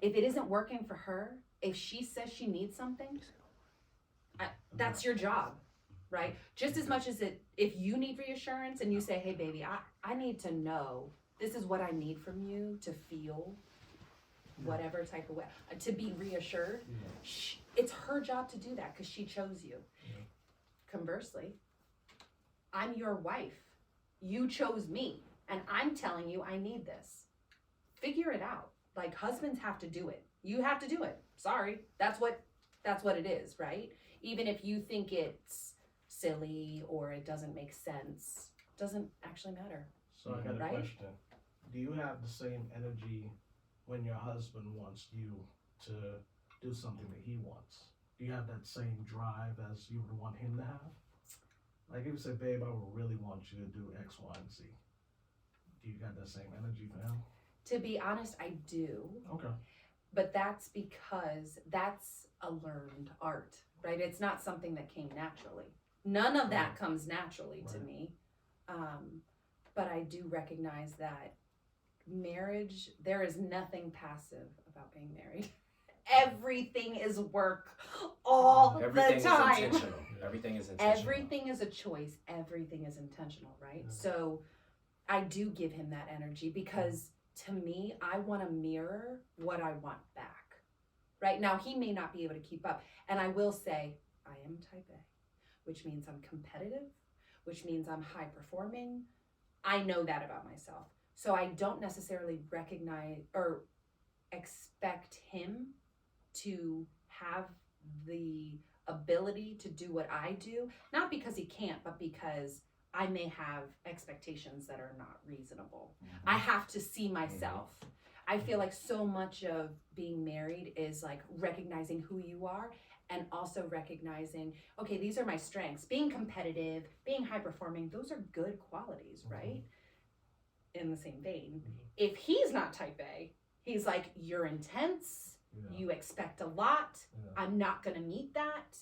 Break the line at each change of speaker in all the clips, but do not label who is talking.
If it isn't working for her, if she says she needs something, that's your job, right? Just as much as if you need reassurance and you say, hey, baby, I need to know this is what I need from you to feel whatever type of way, to be reassured. It's her job to do that because she chose you. Conversely, I'm your wife. You chose me, and I'm telling you I need this. Figure it out. Like, husbands have to do it. You have to do it. Sorry. That's what it is, right? Even if you think it's silly or it doesn't make sense, it doesn't actually matter.
So I got a question. Do you have the same energy when your husband wants you to do something that he wants? Do you have that same drive as you would want him to have? Like, if you say, babe, I would really want you to do X, Y, and Z. Do you got that same energy for him?
To be honest, I do.
Okay.
But that's because that's a learned art, right? It's not something that came naturally. None of that comes naturally to me. But I do recognize that marriage, there is nothing passive about being married. Everything is work all the time.
Everything is intentional. Everything is intentional.
Everything is a choice. Everything is intentional, right? So I do give him that energy because to me, I want to mirror what I want back. Right now, he may not be able to keep up. And I will say, I am type A, which means I'm competitive, which means I'm high performing. I know that about myself. So I don't necessarily recognize or expect him to have the ability to do what I do, not because he can't, but because I may have expectations that are not reasonable. I have to see myself. I feel like so much of being married is like recognizing who you are and also recognizing, okay, these are my strengths. Being competitive, being high performing, those are good qualities, right? In the same vein, if he's not type A, he's like, you're intense, you expect a lot, I'm not gonna meet that.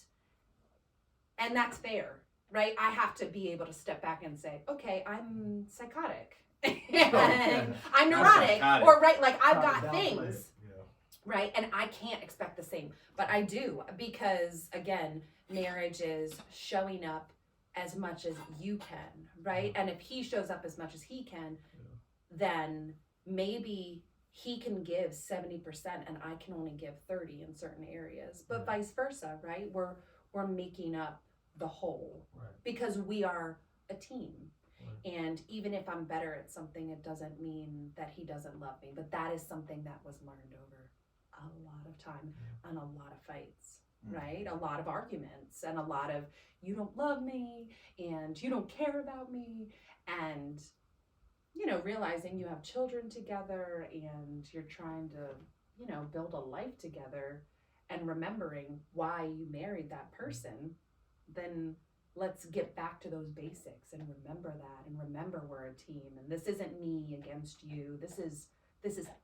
And that's fair, right? I have to be able to step back and say, okay, I'm psychotic. I'm neurotic, or right, like I've got things, right? And I can't expect the same, but I do, because again, marriage is showing up as much as you can, right? And if he shows up as much as he can, then maybe he can give 70% and I can only give 30 in certain areas, but vice versa, right? We're making up the whole, because we are a team. And even if I'm better at something, it doesn't mean that he doesn't love me. But that is something that was learned over a lot of time and a lot of fights, right? A lot of arguments and a lot of, you don't love me and you don't care about me. And, you know, realizing you have children together and you're trying to, you know, build a life together and remembering why you married that person, then let's get back to those basics and remember that and remember we're a team and this isn't me against you. This is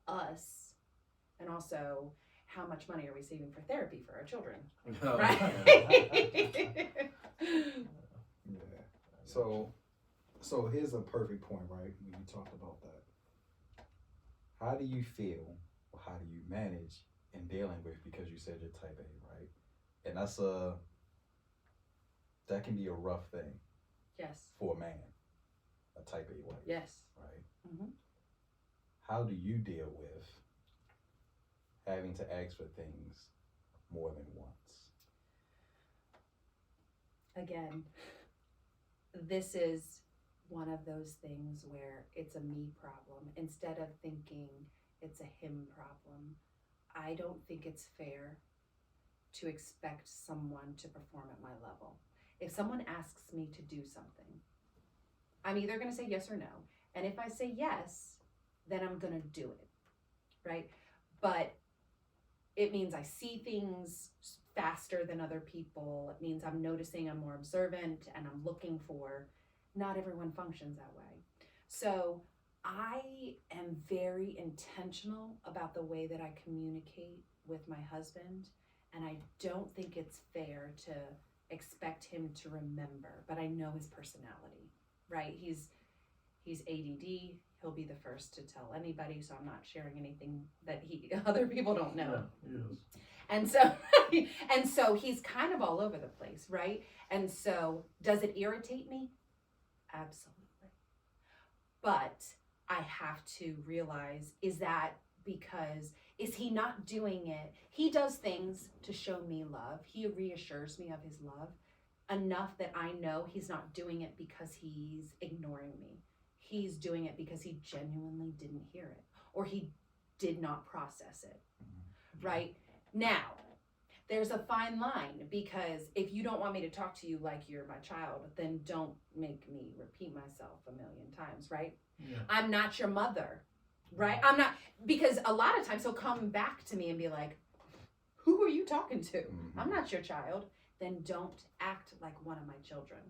us. And also, how much money are we saving for therapy for our children? Right?
So here's a perfect point, right? When you talked about that. How do you feel or how do you manage in dealing with, because you said you're type A, right? And that can be a rough thing.
Yes.
For a man, a type A wife.
Yes.
Right?
Mm-hmm.
How do you deal with having to ask for things more than once?
Again, this is one of those things where it's a me problem. Instead of thinking it's a him problem, I don't think it's fair to expect someone to perform at my level. If someone asks me to do something, I'm either going to say yes or no. And if I say yes, then I'm going to do it, right? But it means I see things faster than other people. It means I'm noticing, I'm more observant, and I'm looking for, not everyone functions that way. So I am very intentional about the way that I communicate with my husband. And I don't think it's fair to expect him to remember, but I know his personality, right? He's ADD, he'll be the first to tell anybody, so I'm not sharing anything that other people don't know.
Yeah, yes.
And so and so he's kind of all over the place, right? And so does it irritate me? Absolutely. But I have to realize, is he not doing it? He does things to show me love. He reassures me of his love enough that I know he's not doing it because he's ignoring me. He's doing it because he genuinely didn't hear it or he did not process it. Right? Now, there's a fine line, because if you don't want me to talk to you like you're my child, then don't make me repeat myself a million times, right?
Yeah.
I'm not your mother, right? I'm not, because a lot of times he'll come back to me and be like, who are you talking to?
Mhm.
I'm not your child. Then don't act like one of my children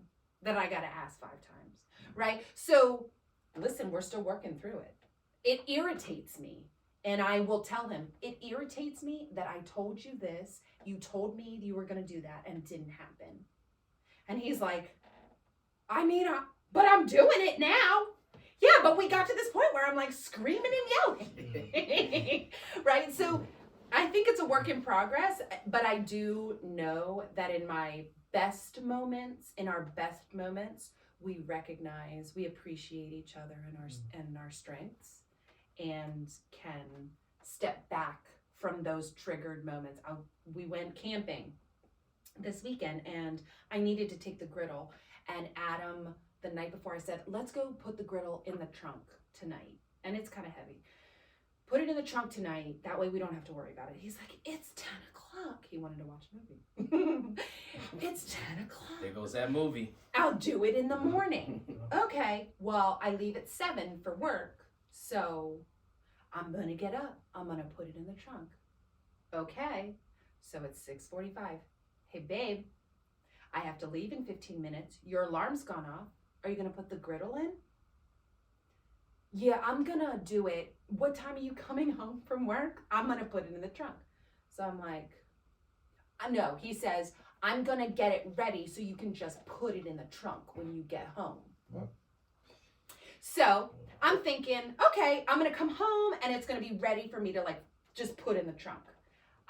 that I got to ask 5 times, right? So listen, we're still working through it. It irritates me. And I will tell him, it irritates me that I told you this, you told me you were going to do that, and it didn't happen. And he's like, but I'm doing it now. Yeah, but we got to this point where I'm like screaming and yelling. Right? So I think it's a work in progress, but I do know that in my best moments, in our best moments, we recognize, we appreciate each other and our strengths, and can step back from those triggered moments. We went camping this weekend and I needed to take the griddle, and Adam, the night before, I said, let's go put the griddle in the trunk tonight. And it's kind of heavy. Put it in the trunk tonight. That way we don't have to worry about it. He's like, it's 10 o'clock. He wanted to watch a movie. It's 10 o'clock.
There goes that movie.
I'll do it in the morning. Okay, well, I leave at 7 for work. So I'm going to get up. I'm going to put it in the trunk. Okay, so it's 6:45. Hey, babe, I have to leave in 15 minutes. Your alarm's gone off. Are you going to put the griddle in? Yeah, I'm going to do it. What time are you coming home from work? I'm going to put it in the trunk. So I'm like, no. He says, I'm going to get it ready so you can just put it in the trunk when you get home.
What?
So I'm thinking, okay, I'm going to come home and it's going to be ready for me to like just put in the trunk.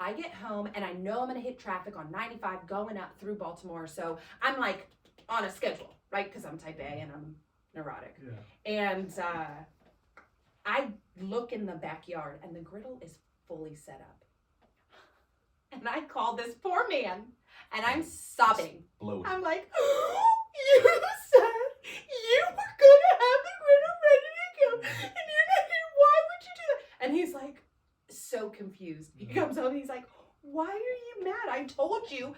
I get home and I know I'm going to hit traffic on 95 going up through Baltimore. So I'm like on a schedule, right? Because I'm type A and I'm neurotic.
Yeah.
And I look in the backyard and the griddle is fully set up. And I call this poor man and I'm sobbing.
Bloated.
I'm like, you said you were going to have the griddle ready to go and you're not here. Why would you do that? And he's like, so confused. He comes home and he's like, why are you mad? I told you.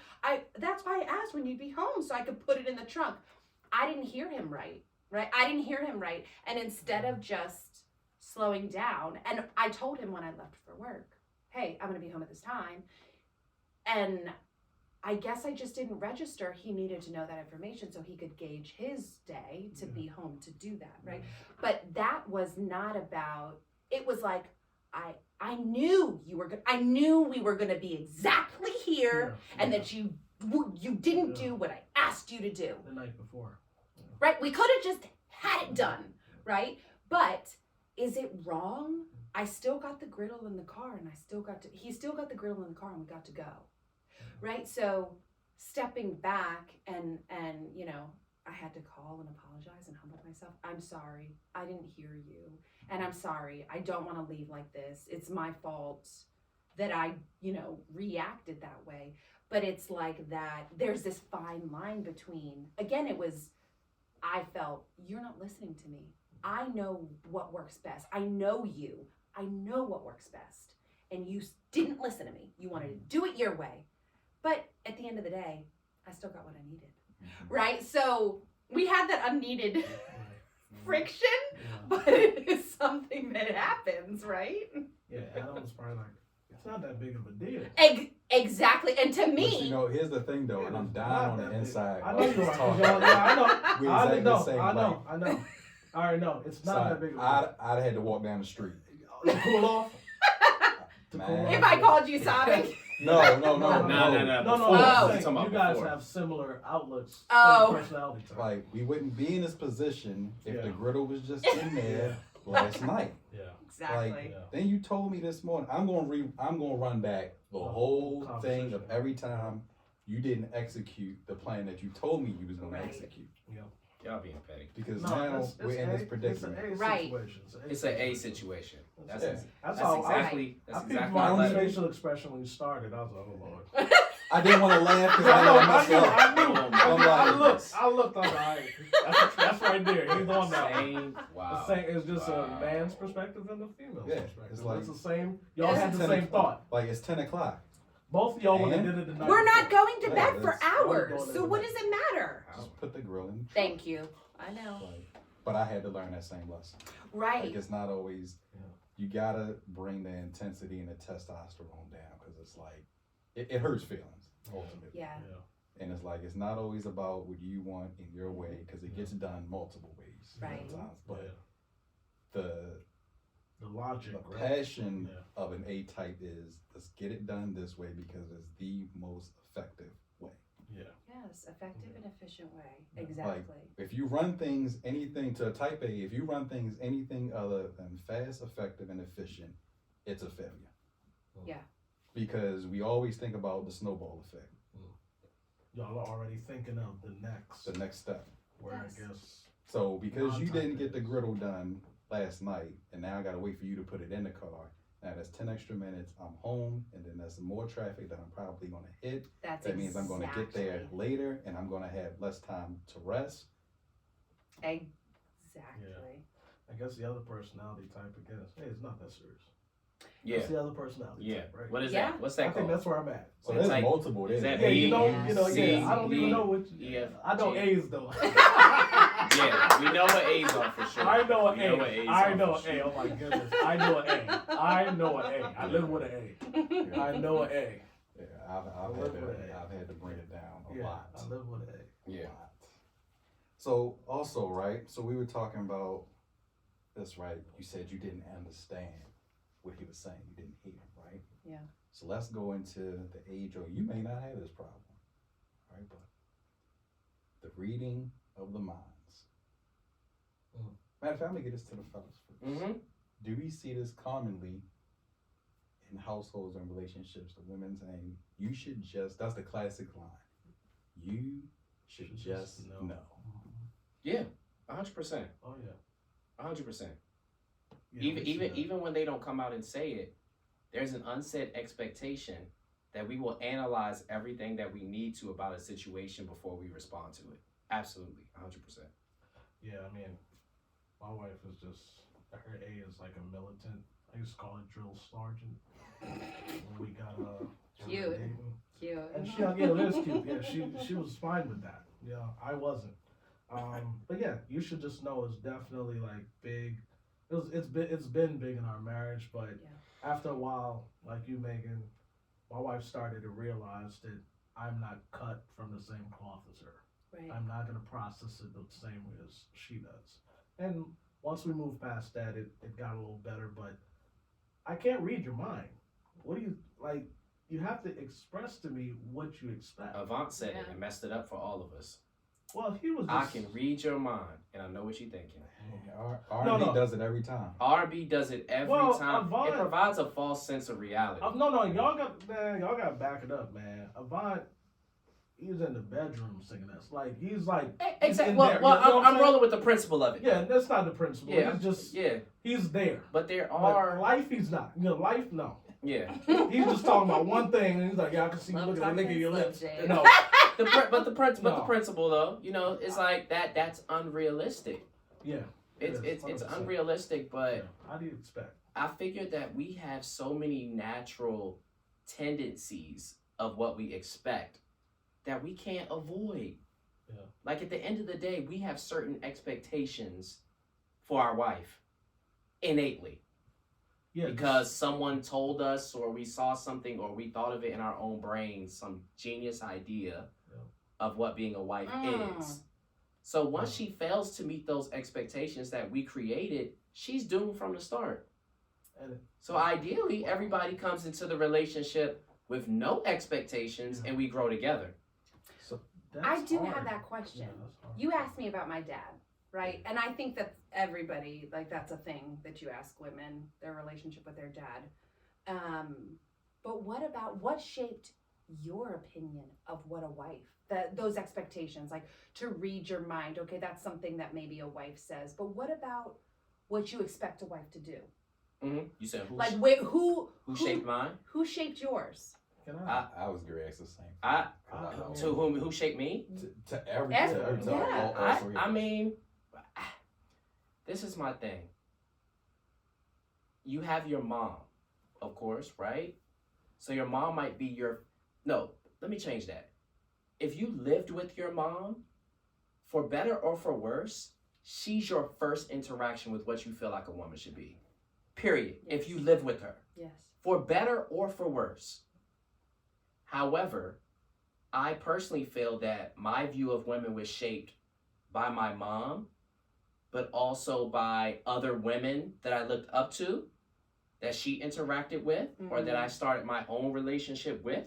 That's why I asked when you'd be home so I could put it in the trunk. I didn't hear him right? I didn't hear him right. And instead of just slowing down, and I told him when I left for work, hey, I'm going to be home at this time. And I guess I just didn't register. He needed to know that information so he could gauge his day to be home to do that, right? But that was not about, it was like, I knew you were good. I knew we were going to be exactly here, and that you didn't do what I asked you to do.
The night before.
Right? We could have just had it done, right? But is it wrong? I still got the griddle in the car, and he still got the griddle in the car, and we got to go. Right? So stepping back and you know, I had to call and apologize and humble myself. I'm sorry. I didn't hear you. And I'm sorry. I don't want to leave like this. It's my fault that I, you know, reacted that way. But it's like that. There's this fine line between, again, I felt, you're not listening to me. I know what works best. I know you. I know what works best. And you didn't listen to me. You wanted to do it your way. But at the end of the day, I still got what I needed. Right? So we had that unneeded friction, but it is something that happens, right?
Yeah, Adam was probably like, it's not that big of a deal.
Exactly. And to
But
me,
you know, here's the thing though, and I'm dying on the inside.
I
while
know
he's
you are.
talking.
I know.
We
I
exactly
know.
the same.
I know.
Like,
I know. I already know. It's not that big of a deal.
I'd had to walk down the street.
To cool off? To cool
Man.
off?
if I called you sobbing,
No.
No,
No.
I'm
Oh.
saying,
Talking about
you guys
before.
have similar outlooks,
Oh.
same personality type.
Like, we wouldn't be in this position if the
Yeah.
griddle was just in there last night.
Yeah.
Exactly.
Like,
Yeah.
then you told me this morning. I'm gonna run back the whole thing of
conversation.
every time you didn't execute the plan that you told me you was gonna
Right.
execute.
Y'all being petty.
Because
No,
now
it's
we're in
A-
this predicament.
It's an A
Right.
situation.
It's an A situation. That's
Yeah.
That's
that's
how
exactly
I
that's
peeped
exactly
my
what
own
I
facial expression when you started. I was like, oh Lord.
I didn't want to laugh because
I
I
know,
know
I
messed
knew,
up.
I knew.
Oh my
I
goodness.
looked, I was like, that's right there. He's on that.
Same. Wow.
The same, it's just
Wow.
a man's perspective and a female's
Yeah,
perspective.
it's like-
It's the same. Y'all
It's
had the
10
same thought.
Like, it's 10 o'clock.
Both of y'all would have
And?
did it the night
We're not
before.
going to
Yeah,
bed for
that's-
hours,
going
so
to
what
bed.
does it matter?
Just put the grill in.
Thank you. I know.
Like, but I had to learn that same lesson.
Right.
Like, it's not always.
Yeah.
You gotta bring the intensity and the testosterone down because it's like it hurts feelings ultimately.
Yeah.
And it's like it's not always about what you want in your way because it gets done multiple ways
Right.
sometimes.
Yeah.
But the
The logic,
the
right?
passion
Yeah.
of an A type is let's get it done this way because it's the most effective way.
Yeah.
Yes, effective and efficient way.
Yeah.
Exactly.
If you run things anything to a type A, if you run things anything other than fast, effective, and efficient, it's a failure.
Yeah.
Because we always think about the snowball effect,
Y'all are already thinking of the
the next step.
where
Yes.
I guess.
So because you
Non-type
didn't get the
As.
griddle done last night, and now I gotta wait for you to put it in the car. Now that's 10 extra minutes. I'm home, and then there's some more traffic that I'm probably gonna hit.
That's
That means I'm gonna get there
exactly-
later, and I'm gonna have less time to rest.
Exactly.
I guess the other personality type again is, hey, it's not that serious.
Yeah.
That's the other personality
Yeah.
type, right?
What is
Yeah.
that? What's
I
that
think
called?
that's where I'm at.
So
It's
there's
like-
multiple
is
there.
that
Yeah,
B,
you know,
C,
I don't even
D,
know which.
E, F,
I know
G.
A's though.
Yeah, we know what A's are for sure.
I know an
We know what
A.
A's
I
are
know
for
an A.
sure.
Oh my goodness. I know an A. I know an A. I live with an A. I know an A.
Yeah, I've had to bring it down a
Yeah,
lot.
I live with an A.
Yeah.
Lot. So also, right? So we were talking about this, right? You said you didn't understand what he was saying. You didn't hear, right?
Yeah.
So let's go into the age, or you may not have this problem, right? But the reading of the minds. Matter of fact, I'm gonna get this to the fellas first.
Mm-hmm.
Do we see this commonly in households and relationships? The women saying, "You should just." That's the classic line. You should just know.
Yeah, 100%.
Oh yeah.
100%.
Yeah, we see that.
Even when they don't come out and say it, there's an unsaid expectation that we will analyze everything that we need to about a situation before we respond to it. Absolutely, 100%.
Yeah, I mean, my wife is just, her A is like a militant. I used to call it drill sergeant. When we got
Cute.
dating.
Cute.
And she, yeah, it is cute. Yeah, she was fine with that. Yeah, I wasn't. But yeah, you should just know it's definitely like big. It's been big in our marriage, but after a while, like you, Megan, my wife started to realize that I'm not cut from the same cloth as her.
Right.
I'm not gonna process it the same way as she does. And once we moved past that, it got a little better. But I can't read your mind. What do you like? You have to express to me what you expect.
Avant said it
Yeah.
and messed it up for all of us.
Well, he was.
I
Just,
can read your mind, and I know what you're thinking.
R&B
No.
does it every time.
R&B does it every
Well,
time.
Avant-
It provides a false sense of reality.
No, y'all got to back it up, man. Avant, he was in the bedroom singing this. Like he's like.
Exactly.
in
Well,
there,
well
you know what
I'm
saying?
rolling with the principle of it.
Yeah, that's not the principle.
Yeah,
He's just.
Yeah,
He's there.
but there
But
are.
life, he's not. Life, no.
Yeah.
He's just talking about one thing, and he's like, "Yeah, I can see you
Love
looking at
talking
your
Slim
lips."
Shady.
No,
But the
No.
principle though, it's like that. That's unrealistic.
yeah,
It's
is,
it's
100%.
unrealistic. But
Yeah. How do you expect?
I figured that we have so many natural tendencies of what we expect that we can't avoid.
Yeah.
Like at the end of the day, we have certain expectations for our wife innately.
Yeah,
Because someone told us, or we saw something, or we thought of it in our own brains, some genius idea
Yeah.
of what being a wife
Mm.
is. So once she fails to meet those expectations that we created, she's doomed from the start.
And
So ideally, everybody comes into the relationship with no expectations, and we grow together.
that's
I do
hard.
have that question.
Yeah, that's hard.
You asked me about my dad. right? And I think that everybody, like, that's a thing that you ask women, their relationship with their dad. But what shaped your opinion of what a wife, those expectations, like to read your mind? Okay, that's something that maybe a wife says, but what about what you expect a wife to do?
You said who?
Like, who
shaped mine?
Who shaped yours?
Can I?
I was gonna ask the same.
To whom? Who shaped me?
To every
Every-
to
yeah.
all three.
I mean, this is my thing. You have your mom, of course, right? So your mom might be your. No, let me change that. If you lived with your mom, for better or for worse, she's your first interaction with what you feel like a woman should be. Period.
Yes.
If you live with her.
Yes.
For better or for worse. However, I personally feel that my view of women was shaped by my mom, but also by other women that I looked up to, that she interacted with, or that I started my own relationship with.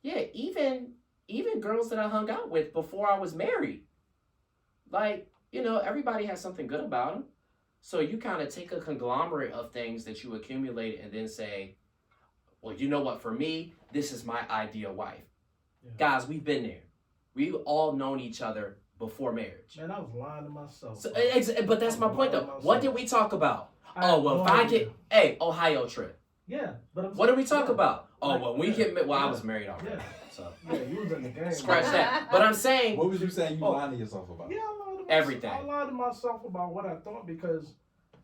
Yeah, even girls that I hung out with before I was married. Like, everybody has something good about them. So you kind of take a conglomerate of things that you accumulate and then say, well, you know what, for me, this is my ideal wife.
Yeah.
Guys, we've been there. We've all known each other before marriage.
Man, I was lying to myself.
So, but that's my point, though. What did we talk about?
I had
If
no
I
idea.
get, hey, Ohio trip.
Yeah, but
What did we talk
yeah.
about? Oh,
Like,
well, we
yeah,
get married. Well, I
yeah,
was married already.
yeah.
So
Yeah, you was in the game.
scratch that. But I'm saying,
What was you saying you
Oh.
lying to yourself about?
Yeah, I lied to myself.
Everything.
I lied to myself about what I thought because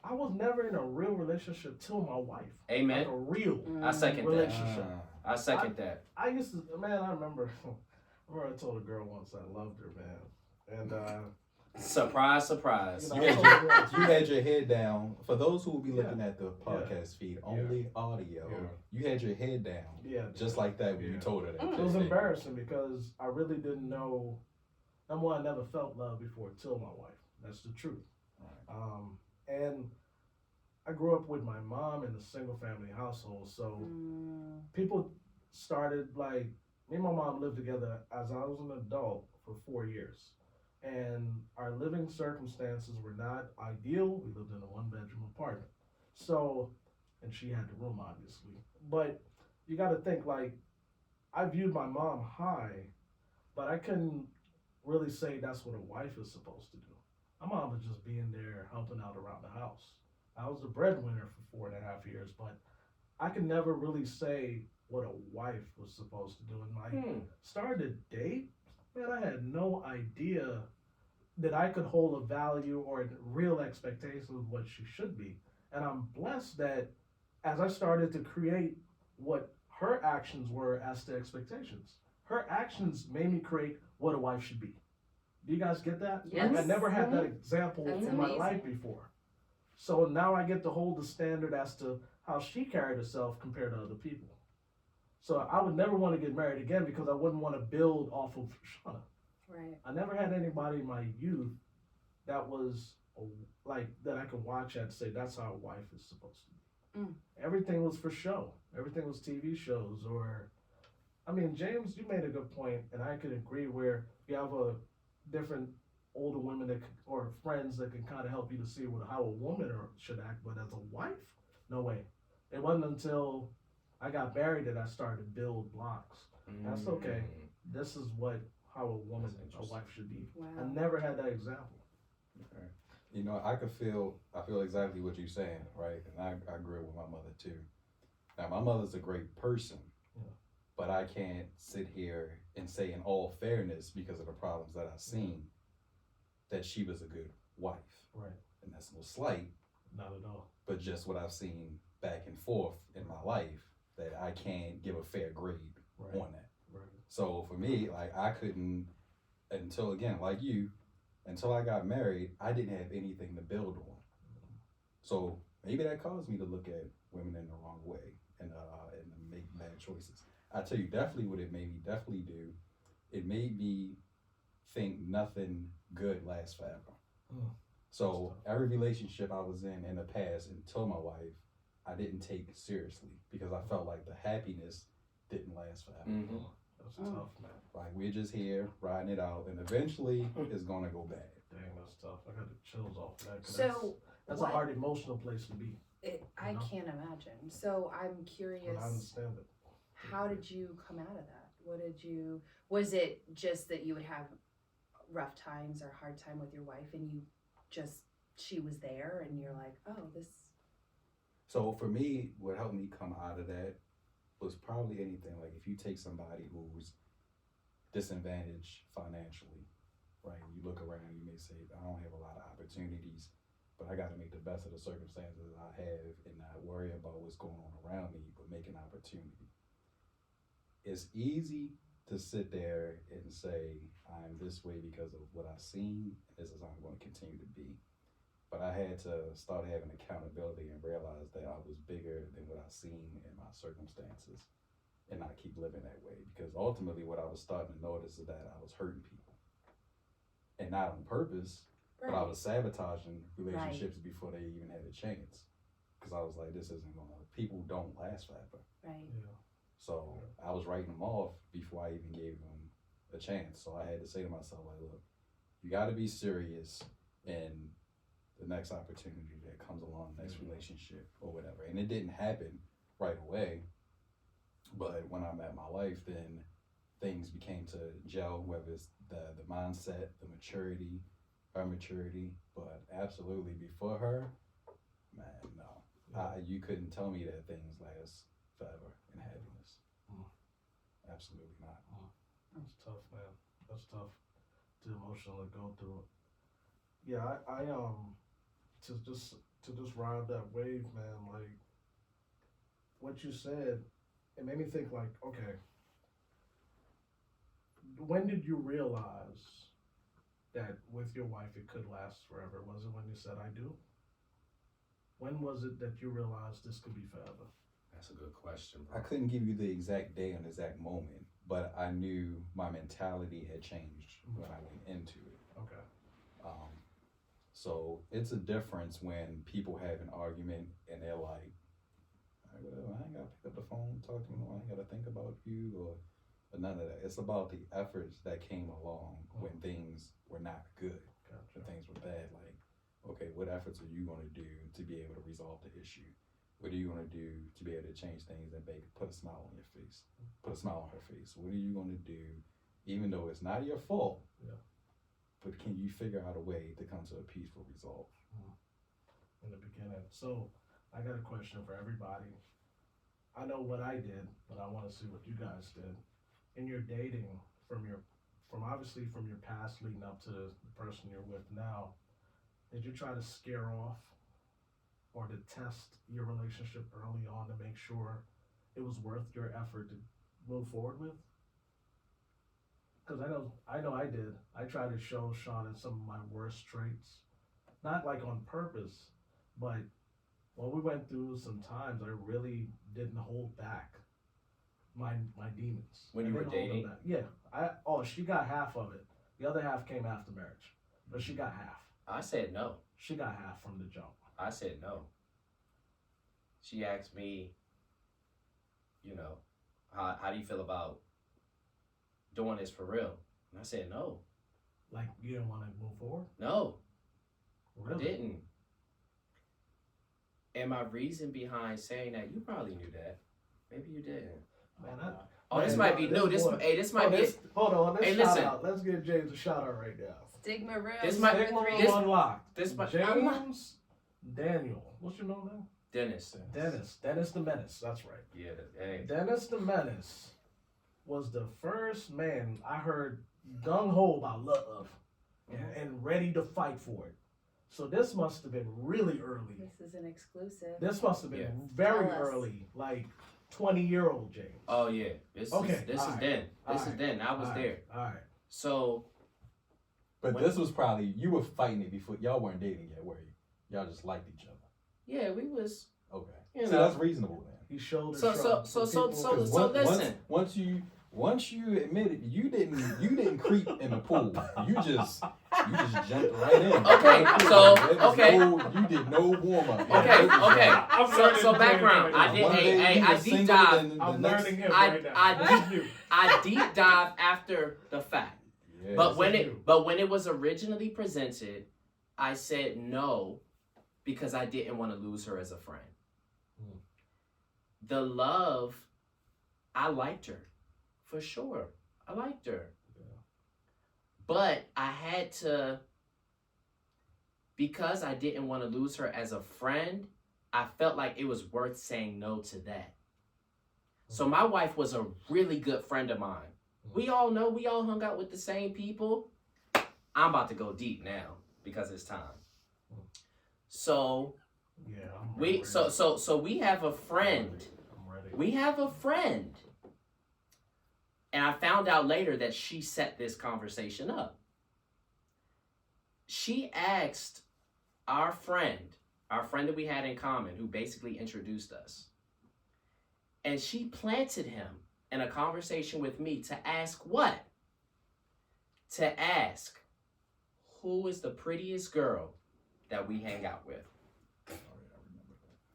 I was never in a real relationship till my wife.
amen.
Like a real
I second that.
relationship.
I second that.
I used to, man, I remember I told a girl once I loved her, man. And,
Surprise, surprise.
you
You
know,
had,
I told her,
you had your head down. For those who will be looking at the podcast feed, only audio.
Yeah.
You had your head down,
yeah,
just like that when you
Yeah.
told her that.
Mm.
it was embarrassing because I really didn't know. Number one, I never felt love before till my wife. That's the truth.
Right.
And I grew up with my mom in a single family household, so people started like me and my mom lived together as I was an adult for 4 years, and our living circumstances were not ideal. We lived in a 1-bedroom apartment, so, and she had the room obviously, but you got to think like I viewed my mom high, but I couldn't really say that's what a wife is supposed to do. My mom was just being there helping out around the house. I was the breadwinner for 4.5 years, but I could never really say what a wife was supposed to do. And like started to date, man, I had no idea that I could hold a value or a real expectation of what she should be. And I'm blessed that as I started to create what her actions were as to expectations, her actions made me create what a wife should be. Do you guys get that?
Yes.
Like, I never had that example
That's
in my
amazing.
life before. So now I get to hold the standard as to how she carried herself compared to other people. So I would never want to get married again because I wouldn't want to build off of Shauna.
Right.
I never had anybody in my youth that was like that I could watch and say that's how a wife is supposed to be. Everything was for show. Everything was TV shows or, I mean, James, you made a good point, and I could agree where you have a different older women that or friends that can kind of help you to see how a woman should act, but as a wife, no way. It wasn't until I got married that I started to build blocks. That's okay. This is how a woman, a wife should be.
Wow.
I never had that example.
Okay. You know, I feel exactly what you're saying, right? And I grew up with my mother too. Now, my mother's a great person, but I can't sit here and say in all fairness, because of the problems that I've seen, that she was a good wife.
Right.
And that's no slight,
Not at all.
but just what I've seen back and forth in my life, that I can't give a fair grade
Right.
on that.
Right.
So for me, like I couldn't, until again, like you, until I got married, I didn't have anything to build on. So maybe that caused me to look at women in the wrong way and make bad choices. I tell you, definitely what it made me definitely do, it made me think nothing good lasts forever. So every relationship I was in the past until my wife, I didn't take seriously because I felt like the happiness didn't last forever.
That's
Mm.
tough, man.
Like we're just here riding it out, and eventually it's gonna go bad.
Dang, that's tough. I got the chills off that. 'Cause
So
that's
what-
a hard emotional place to be.
I
know?
can't imagine. So I'm
But
curious.
I understand it.
How did you come out of that? Was it just that you would have rough times or hard time with your wife and she was there and you're like, oh, this,
So for me, what helped me come out of that was probably anything. Like if you take somebody who's disadvantaged financially, right? You look around, you may say, I don't have a lot of opportunities, but I got to make the best of the circumstances I have and not worry about what's going on around me, but make an opportunity. It's easy to sit there and say, I'm this way because of what I've seen, this is how I'm going to continue to be. But I had to start having accountability and realize that I was bigger than what I've seen in my circumstances and not keep living that way. Because ultimately what I was starting to notice is that I was hurting people. And not on purpose, but I was sabotaging relationships before they even had a chance. Because I was like, this isn't gonna, people don't last forever.
right.
Yeah.
So I was writing them off before I even gave them a chance. So I had to say to myself, like, look, you gotta be serious in the next opportunity that comes along, next relationship or whatever. And it didn't happen right away. But when I met my wife, then things became to gel, whether it's the mindset, the maturity, her maturity. But absolutely before her, man, no. You couldn't tell me that things last forever in happiness. Absolutely not.
That's tough, man. That's tough to emotionally go through it. Yeah, I to just ride that wave, man. Like what you said, it made me think. Like, okay, when did you realize that with your wife it could last forever? Was it when you said I do? When was it that you realized this could be forever?
That's a good question,
I
bro.
couldn't give you the exact day and exact moment, but I knew my mentality had changed when I went into it.
Okay.
So it's a difference when people have an argument and they're like, "All right, whatever, I ain't gotta pick up the phone, talk to me, I ain't gotta think about you or none of that. It's about the efforts that came along when things were not good, when
Gotcha.
things were bad. Like, okay, what efforts are you gonna do to be able to resolve the issue? What are you gonna do to be able to change things and put a smile on your face, put a smile on her face? What are you gonna do, even though it's not your fault?
Yeah.
But can you figure out a way to come to a peaceful resolve?
In the beginning. So I got a question for everybody. I know what I did, but I want to see what you guys did. In your dating, from your past leading up to the person you're with now, did you try to scare off or to test your relationship early on to make sure it was worth your effort to move forward with? Because I know I did. I tried to show Sean some of my worst traits, not like on purpose, but when we went through some times, I really didn't hold back my demons.
When
I
you were
didn't hold them
dating?
back. Yeah. She got half of it. The other half came after marriage, but she got half.
I said no.
She got half from the jump.
I said no. She asked me, how do you feel about doing this for real? And I said no.
Like, you didn't want to move forward?
No,
Really?
I didn't. And my reason behind saying that, you probably knew that. Maybe you didn't.
Man,
Oh, this
Man,
might be
this
new. This
boy-
this might be.
Hold on, let's
Hey,
shout
listen.
out. Let's give James a shout out right now.
Stigma room.
This might-
Stigma
number
Room
3.
Unlocked.
This might.
James Daniel. What's your name now?
Dennis.
Dennis the Menace. That's right.
Yeah. Hey.
Dennis the Menace was the first man I heard gung ho about love and ready to fight for it. So this must have been really early.
This is an exclusive.
This must have been
Yeah.
very
Tell us.
early, like 20-year-old James.
Oh yeah. This
Okay,
is then.
alright,
This is
alright,
then. I was there.
All right.
So
But
When-
this was probably, you were fighting it before, y'all weren't dating yet, were you? Y'all just liked each other.
yeah, we was.
Okay.
You
So
know.
that's reasonable then.
He showed
So
shrugged.
so
People-
so
Because
so
once
listen.
once you admitted you didn't creep in the pool. You just jumped right in.
Okay, so, okay.
You did no warm up.
Okay, okay.
I'm
So
learning
background.
right
I
now.
did.
One day
Hey,
you
I
was
deep
single,
dive.
then the
I'm
next-
learning him
I-
right now.
I
That's new.
I deep dive after the fact.
Yeah.
But when
this is
it
new.
but when it was originally presented, I said no because I didn't want to lose her as a friend.
Mm.
The love, I liked her, for sure. I liked her.
Yeah.
But I had to, because I didn't want to lose her as a friend, I felt like it was worth saying no to that. So my wife was a really good friend of mine. We all know, we all hung out with the same people. I'm about to go deep now because it's time. So
Yeah.
we we have a friend.
I'm ready.
We have a friend. And I found out later that she set this conversation up. She asked our friend that we had in common, who basically introduced us. And she planted him in a conversation with me to ask what? To ask, who is the prettiest girl that we hang out with?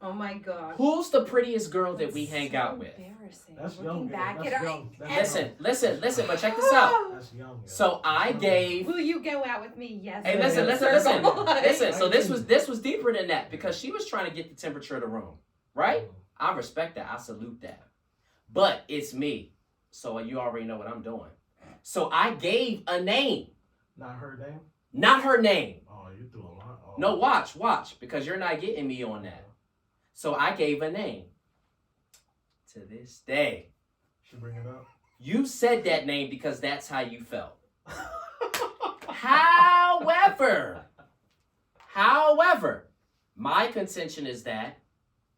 Oh my god.
Who's the prettiest girl that we hang out with?
Embarrassing.
That's
Looking
young.
back
That's
at
young.
our
That's
Listen, but check this out.
That's young. Yeah.
So I gave.
Will you go out with me? Yes.
Hey,
or
listen.
no?
Listen. So this was deeper than that because she was trying to get the temperature of the room, right? I respect that. I salute that. But it's me, so you already know what I'm doing. So I gave a name,
Not her name.
not her name.
Oh, you threw a lot. Oh.
No, watch, because you're not getting me on that. So I gave a name. To this day,
Should bring it up.
you said that name because that's how you felt. However, my contention is that,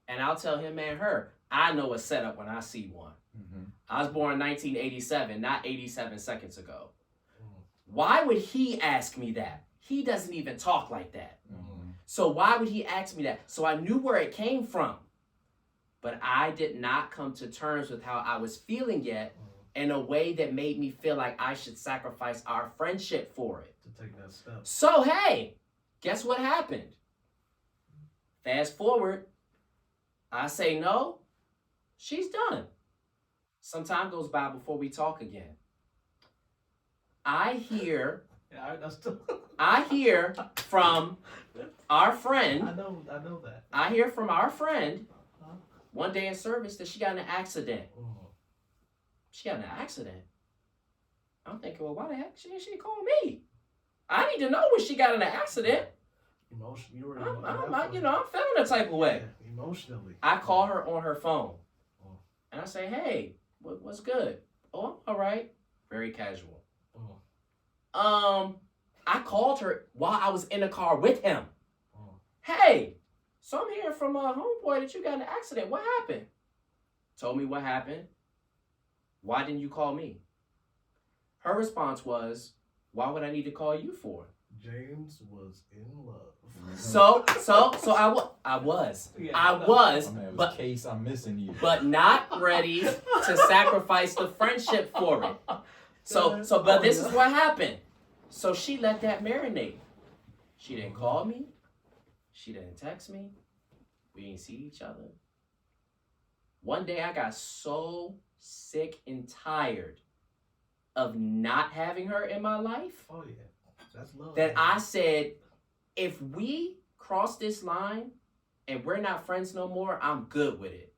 and I'll tell him and her, I know a setup when I see one.
Mhm.
I was born in 1987, not 87 seconds ago.
Mm.
Why would he ask me that? He doesn't even talk like that.
Mhm.
So why would he ask me that? So I knew where it came from. But I did not come to terms with how I was feeling yet in a way that made me feel like I should sacrifice our friendship for it.
To take that step.
So hey, guess what happened? Fast forward, I say no, she's done. Some time goes by before we talk again. I hear
That's still.
from our
I
friend,
know that.
I hear from our friend one day in service that she got in an accident.
Mm.
She got in an accident. I'm thinking, well, why the heck she call me? I need to know when she got in an accident.
Emotion. You were.
I'm feeling a type of way.
Yeah, emotionally.
I call her on her phone,
Mm.
and I say, hey, what's good? Oh, I'm all right. Very casual.
Mm.
I called her while I was in the car with him.
Mm.
Hey, so I'm hearing from a homeboy that you got in an accident. What happened? Told me what happened. Why didn't you call me? Her response was, why would I need to call you for?
James was in love.
So I was,
Man, it was
but
a case I'm missing you.
but not ready to sacrifice the friendship for it. But this is what happened. So she let that marinate. She didn't call me. She didn't text me. We didn't see each other. One day I got so sick and tired of not having her in my life
Oh yeah, that's love.
that I said, if we cross this line and we're not friends no more, I'm good with it.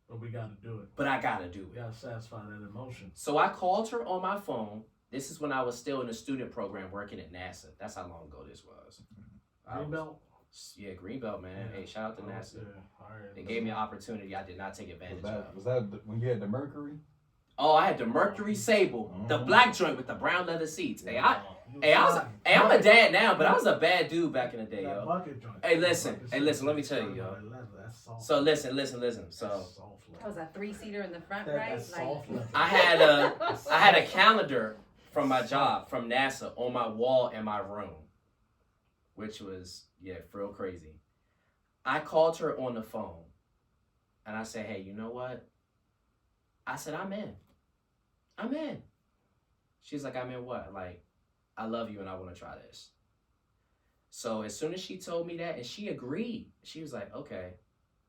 But we gotta do it.
But I gotta do
We
it.
gotta satisfy that emotion.
So I called her on my phone. This is when I was still in the student program working at NASA. That's how long ago this was.
Greenbelt.
Yeah, Greenbelt, man.
Yeah.
Hey, shout out to
I was
NASA.
there. Alright.
They gave me an opportunity I did not take advantage of.
Was that when you had the Mercury?
Oh, I had the Mercury Sable, the
Mhm.
black joint with the brown leather seats. Hey, I'm
Bucket-
a dad now, but I was a bad dude back in the day,
that
yo.
bucket joint.
Hey, listen.
Bucket
Hey,
joint.
listen, let me tell you, yo.
That's soft.
So listen. So
That's soft
That was a 3-seater in the front,
That-
right?
that's soft leather.
I had a calendar from my job from NASA on my wall in my room, which was real crazy. I called her on the phone, and I said, "Hey, you know what?" I said, "I'm in." I'm in. She's like, I'm in what? Like, I love you and I want to try this. So as soon as she told me that and she agreed, she was like, okay,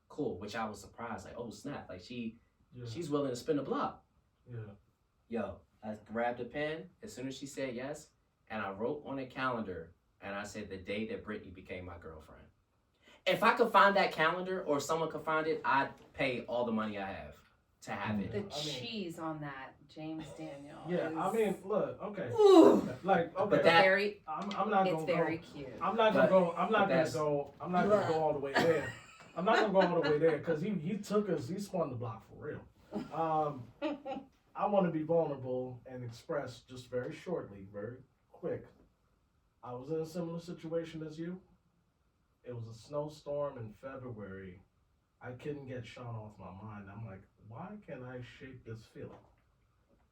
cool. Which I was surprised, like, oh snap, like
Yeah.
she's willing to spin the block.
Yeah.
Yo, I grabbed a pen as soon as she said yes, and I wrote on a calendar, and I said the day that Brittany became my girlfriend. If I could find that calendar, or someone could find it, I'd pay all the money I have to have
The
it.
cheese on that, James Daniel.
Yeah.
is-
I mean, look. Okay.
Ooh,
Like, okay.
But that-
very.
I'm not
It's
gonna
very
go.
cute.
I'm not gonna
But-
go. I'm not gonna
that's-
go. I'm not gonna go all the way there. I'm not gonna go all the way there because he took us. He spun the block for real. I want to be vulnerable and express just very shortly, very quick. I was in a similar situation as you. It was a snowstorm in February. I couldn't get Sean off my mind. I'm like, why can't I shape this feeling?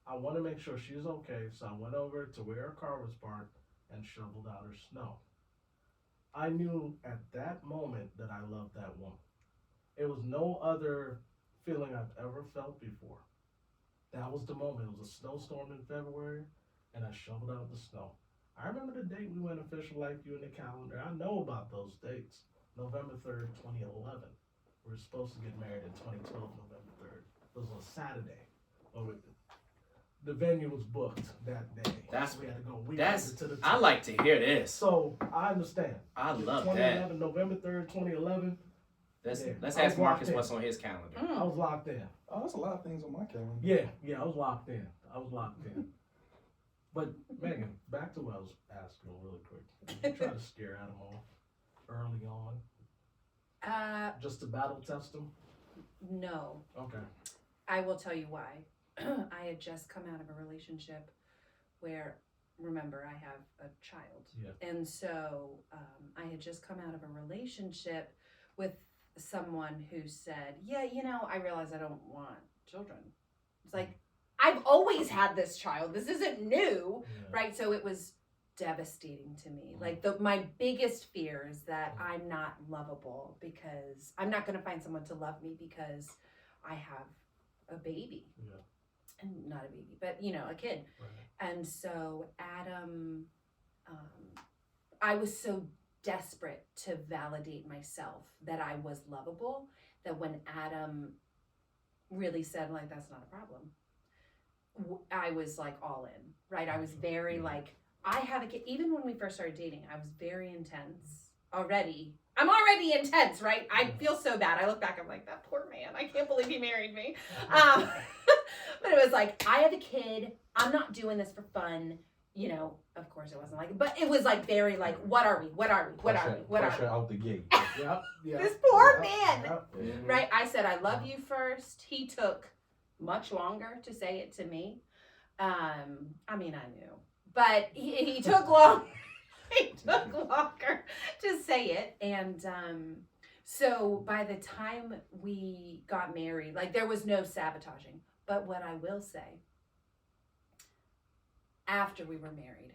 I want to make sure she's okay, so I went over to where her car was parked and shoveled out her snow. I knew at that moment that I loved that woman. It was no other feeling I've ever felt before. That was the moment. It was a snowstorm in February, and I shoveled out the snow. I remember the date we went official life you in the calendar. I know about those dates. November 3rd, 2011. We were supposed to get married in 2012, November 3rd. It was on Saturday. The venue was booked that day.
That's-
we had to go. We
That's,
to the
I like to hear this.
So I understand.
I love
2011,
that.
November 3rd, 2011.
Let's
Yeah.
let's
I was
ask Marcus
locked in.
what's on his calendar.
I was locked in.
Oh, that's a lot of things on my calendar.
Yeah, I was locked in. But Megan, back to what I was asking really quick. Did you try to scare Adam off early on, just to battle test him?
No.
Okay.
I will tell you why. I had just come out of a relationship where, remember, I have a child.
Yeah.
And so I had just come out of a relationship with someone who said, yeah, I realize I don't want children. It's like, I've always had this child. This isn't new,
Yeah.
right? So it was devastating to me. Like my biggest fear is that I'm not lovable because I'm not going to find someone to love me because I have a baby.
Yeah.
And not a baby, but a kid.
Right.
And so Adam, I was so desperate to validate myself that I was lovable that when Adam really said, like, that's not a problem, I was like all in, right? I was very like, I have a kid. Even when we first started dating, I was very intense already. I'm already intense, right? I feel so bad. I look back, I'm like, that poor man. I can't believe he married me. But it was like, I have a kid. I'm not doing this for fun. Of course it wasn't like, but it was like very like, what are we? What are we? What are we? What are
Pressure
we?
out the gate.
Yep.
This poor man.
Yep.
Right? I said, I love you first. He took much longer to say it to me. I mean, I knew, but he took long. He took longer to say it. And so by the time we got married, like there was no sabotaging. But what I will say, after we were married,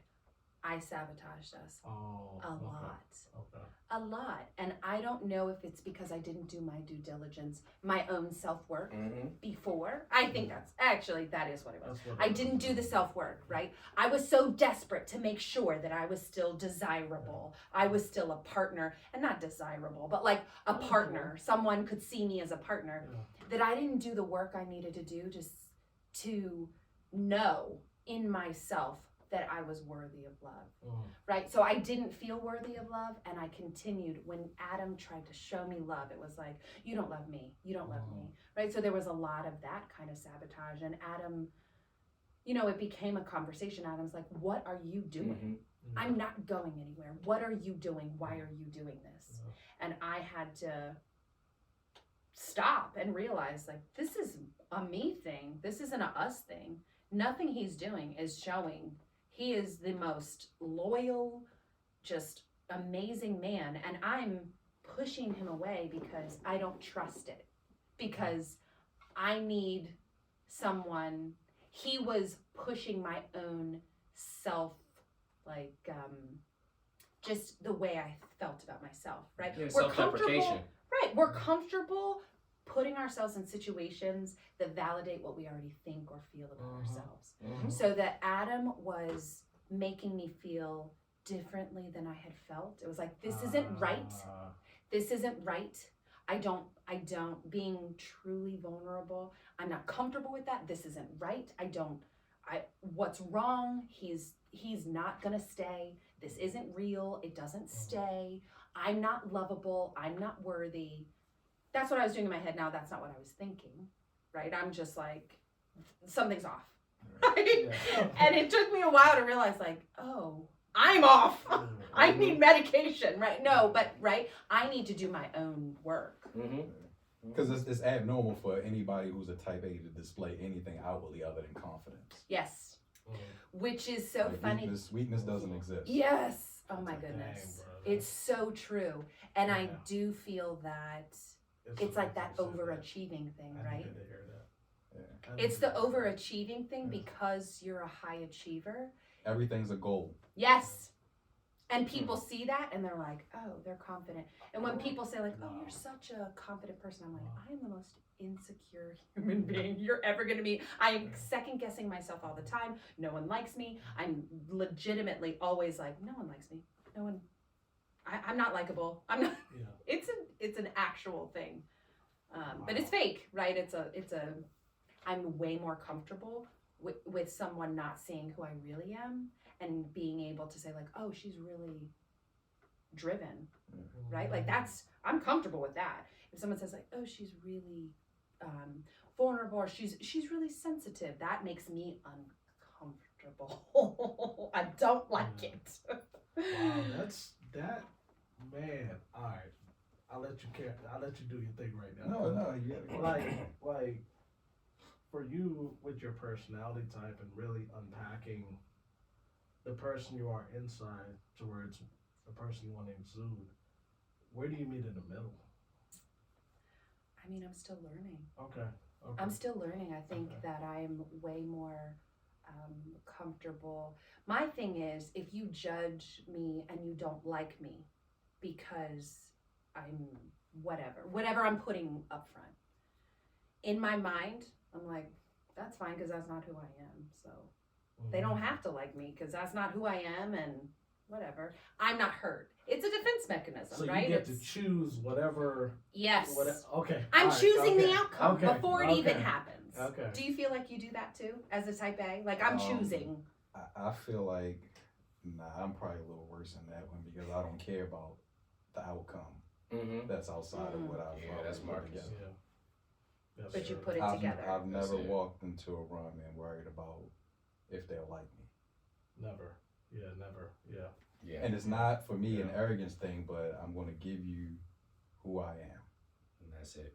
I sabotaged us
Oh.
a
okay.
lot.
Okay.
A lot. And I don't know if it's because I didn't do my due diligence, my own self-work
Mm-hmm.
before. I think that is what it was.
That's what
I didn't do the self-work, right? I was so desperate to make sure that I was still desirable. I was still a partner, and not desirable, but like a partner. Someone could see me as a partner.
Yeah.
That I didn't do the work I needed to do just to know in myself that I was worthy of love, right? So I didn't feel worthy of love, and I continued. When Adam tried to show me love, it was like, you don't love me, you don't love me, right? So there was a lot of that kind of sabotage, and Adam, it became a conversation. Adam's like, what are you doing?
Mm-hmm.
I'm not going anywhere. What are you doing? Why are you doing this? And I had to stop and realize, like, this is a me thing. This isn't a us thing. Nothing he's doing is showing he is the most loyal, just amazing man. And I'm pushing him away because I don't trust it. Because I need someone. He was pushing my own self, like, just the way I felt about myself, right?
Yeah,
We're comfortable.
self-deprecation.
Right, we're comfortable putting ourselves in situations that validate what we already think or feel about
Mhm.
ourselves.
Mhm.
So that Adam was making me feel differently than I had felt. It was like, this isn't right. This isn't right. I don't, being truly vulnerable, I'm not comfortable with that. This isn't right. What's wrong? He's not gonna stay. This isn't real. It doesn't stay. I'm not lovable. I'm not worthy. That's what I was doing in my head. Now that's not what I was thinking, right? I'm just like, something's off. Right?
Yeah.
And it took me a while to realize, like, oh, I'm off. I need medication, right? No, but right, I need to do my own work.
Mm-hmm.
Because it's abnormal for anybody who's a type A to display anything outwardly other than confidence.
Yes, which is so
Like,
funny.
Weakness doesn't exist.
Yes. Oh my
Dang,
goodness.
bro,
It's so true. And I
Yeah.
do feel that it's like that overachieving thing, right?
To hear that.
Yeah.
I
It's
needed
the
to hear that.
overachieving thing
Yeah.
because you're a high achiever.
Everything's a goal.
Yes. And people see that and they're like, oh, they're confident. And when people say, like, oh, you're such a confident person, I'm like, I am the most insecure human being you're ever going to meet. I am second guessing myself all the time. No one likes me. I'm legitimately always like, no one likes me. No one. I'm not likable. I'm not.
Yeah.
It's an actual thing. But it's fake, right? It's a. I'm way more comfortable with someone not seeing who I really am and being able to say, like, oh, she's really driven, right? Like I'm comfortable with that. If someone says, like, oh, she's really vulnerable, or she's really sensitive, that makes me uncomfortable. I don't like it.
Wow, that man. All right, I'll let you do your thing right now.
No, you gotta
like for you with your personality type and really unpacking the person you are inside towards the person you want to exude, where do you meet in the middle?
I mean, I'm still learning.
Okay.
I'm still learning. I think
Okay.
that I'm way more comfortable. My thing is, if you judge me and you don't like me because I'm whatever I'm putting up front, in my mind, I'm like, that's fine because that's not who I am. So they don't have to like me because that's not who I am and whatever. I'm not hurt. It's a defense mechanism,
So
right?
you get to choose whatever.
Yes.
Okay.
I'm
all right,
choosing
okay,
the outcome
okay,
before it even
okay,
happens.
Okay.
Do you feel like you do that too as a type A? Like I'm choosing.
I feel like, I'm probably a little worse than that one because I don't care about the outcome.
Mm-hmm.
That's outside of what I've
Yeah, that's
put
Marcus.
together.
Yeah. Yes,
But you
sir.
put it together.
I've
That's
never
it.
walked into a run and worried about if they'll like me.
Never. Yeah, never. Yeah.
Yeah.
And it's not for me an
Yeah.
arrogance thing, but I'm going to give you who I am.
And that's it.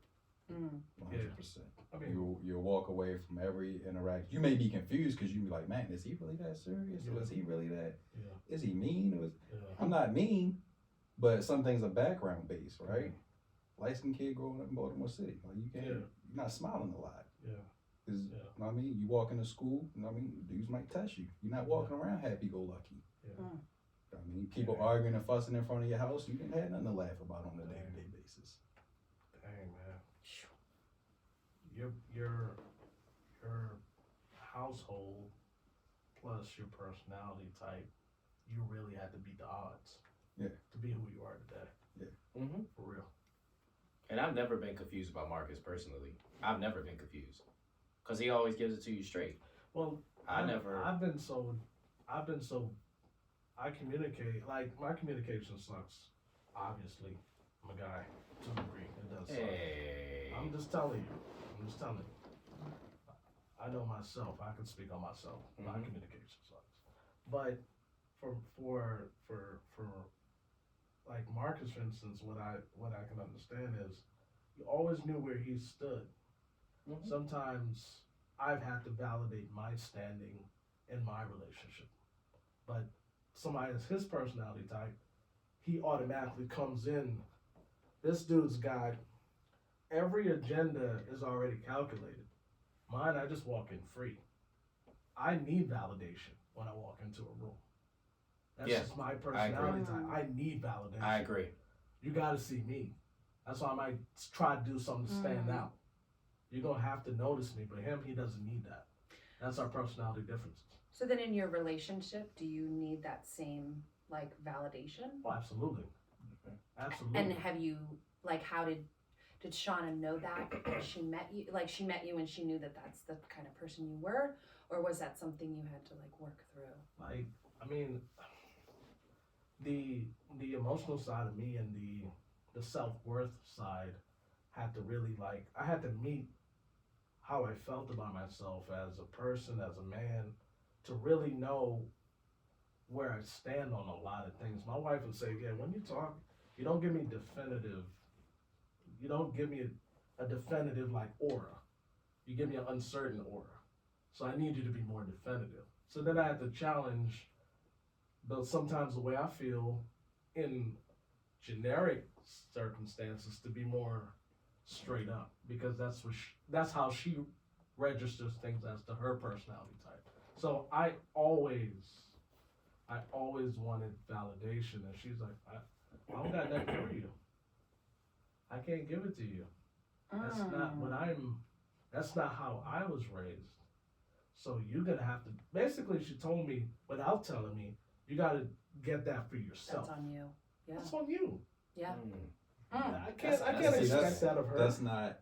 100%.
I mean,
You'll walk away from every interaction. You may be confused because you be like, man, is he really that serious?
Yeah.
Was he really that?
yeah.
Is he mean?
Yeah.
I'm not mean, but some things are background based, right? Light skinned kid growing up in Baltimore City. Like you're not smiling a lot.
Yeah.
Cause,
Yeah.
you know what I mean? You walk into school, you know what I mean? Dudes might test you. You're not walking around happy go lucky.
Yeah.
I mean, people arguing and fussing in front of your house, you didn't have nothing to laugh about on a day to day basis.
Dang, man. Your household plus your personality type, you really had to beat the odds.
Yeah.
To be who you are today.
Mm-hmm.
For real.
And I've never been confused about Marcus personally. I've never been confused because he always gives it to you straight.
Well,
I communicate, like, my communication sucks. Obviously, I'm a guy to a degree. It does suck. Hey.
I'm just telling you. I know myself. I can speak on myself. My
Mhm.
communication sucks. But for like Marcus, for instance, what I can understand is he always knew where he stood.
Mhm.
Sometimes I've had to validate my standing in my relationship. But somebody that's his personality type, he automatically comes in. This dude's got every agenda is already calculated. Mine, I just walk in free. I need validation when I walk into a room. That's
Yeah,
just my
agree.
personality type. I need validation.
I agree.
You got to see me. That's why I might try to do something to stand
Mm.
out. You're gonna have to notice me, but him, he doesn't need that. That's our personality differences.
So then in your relationship, do you need that same like validation?
Oh, absolutely. Absolutely.
And have you like how did Shauna know that when she met you? Like she met you and she knew that that's the kind of person you were, or was that something you had to like work through?
Like, I mean, the emotional side of me and the self-worth side had to really, like, I had to meet how I felt about myself as a person, as a man, to really know where I stand on a lot of things. My wife would say, yeah, when you talk, you don't give me a definitive like aura. You give me an uncertain aura. So I need you to be more definitive. So then I had to challenge sometimes the way I feel in generic circumstances to be more straight up, because that's how she registers things as to her personality type. So I always wanted validation, and she's like, I don't got nothing for you. I can't give it to you. That's not what that's not how I was raised. So you're gonna have to, basically she told me without telling me, you gotta get that for yourself.
That's on you. Yeah.
That's on you.
Yeah.
I can't
See,
expect that of her.
That's not.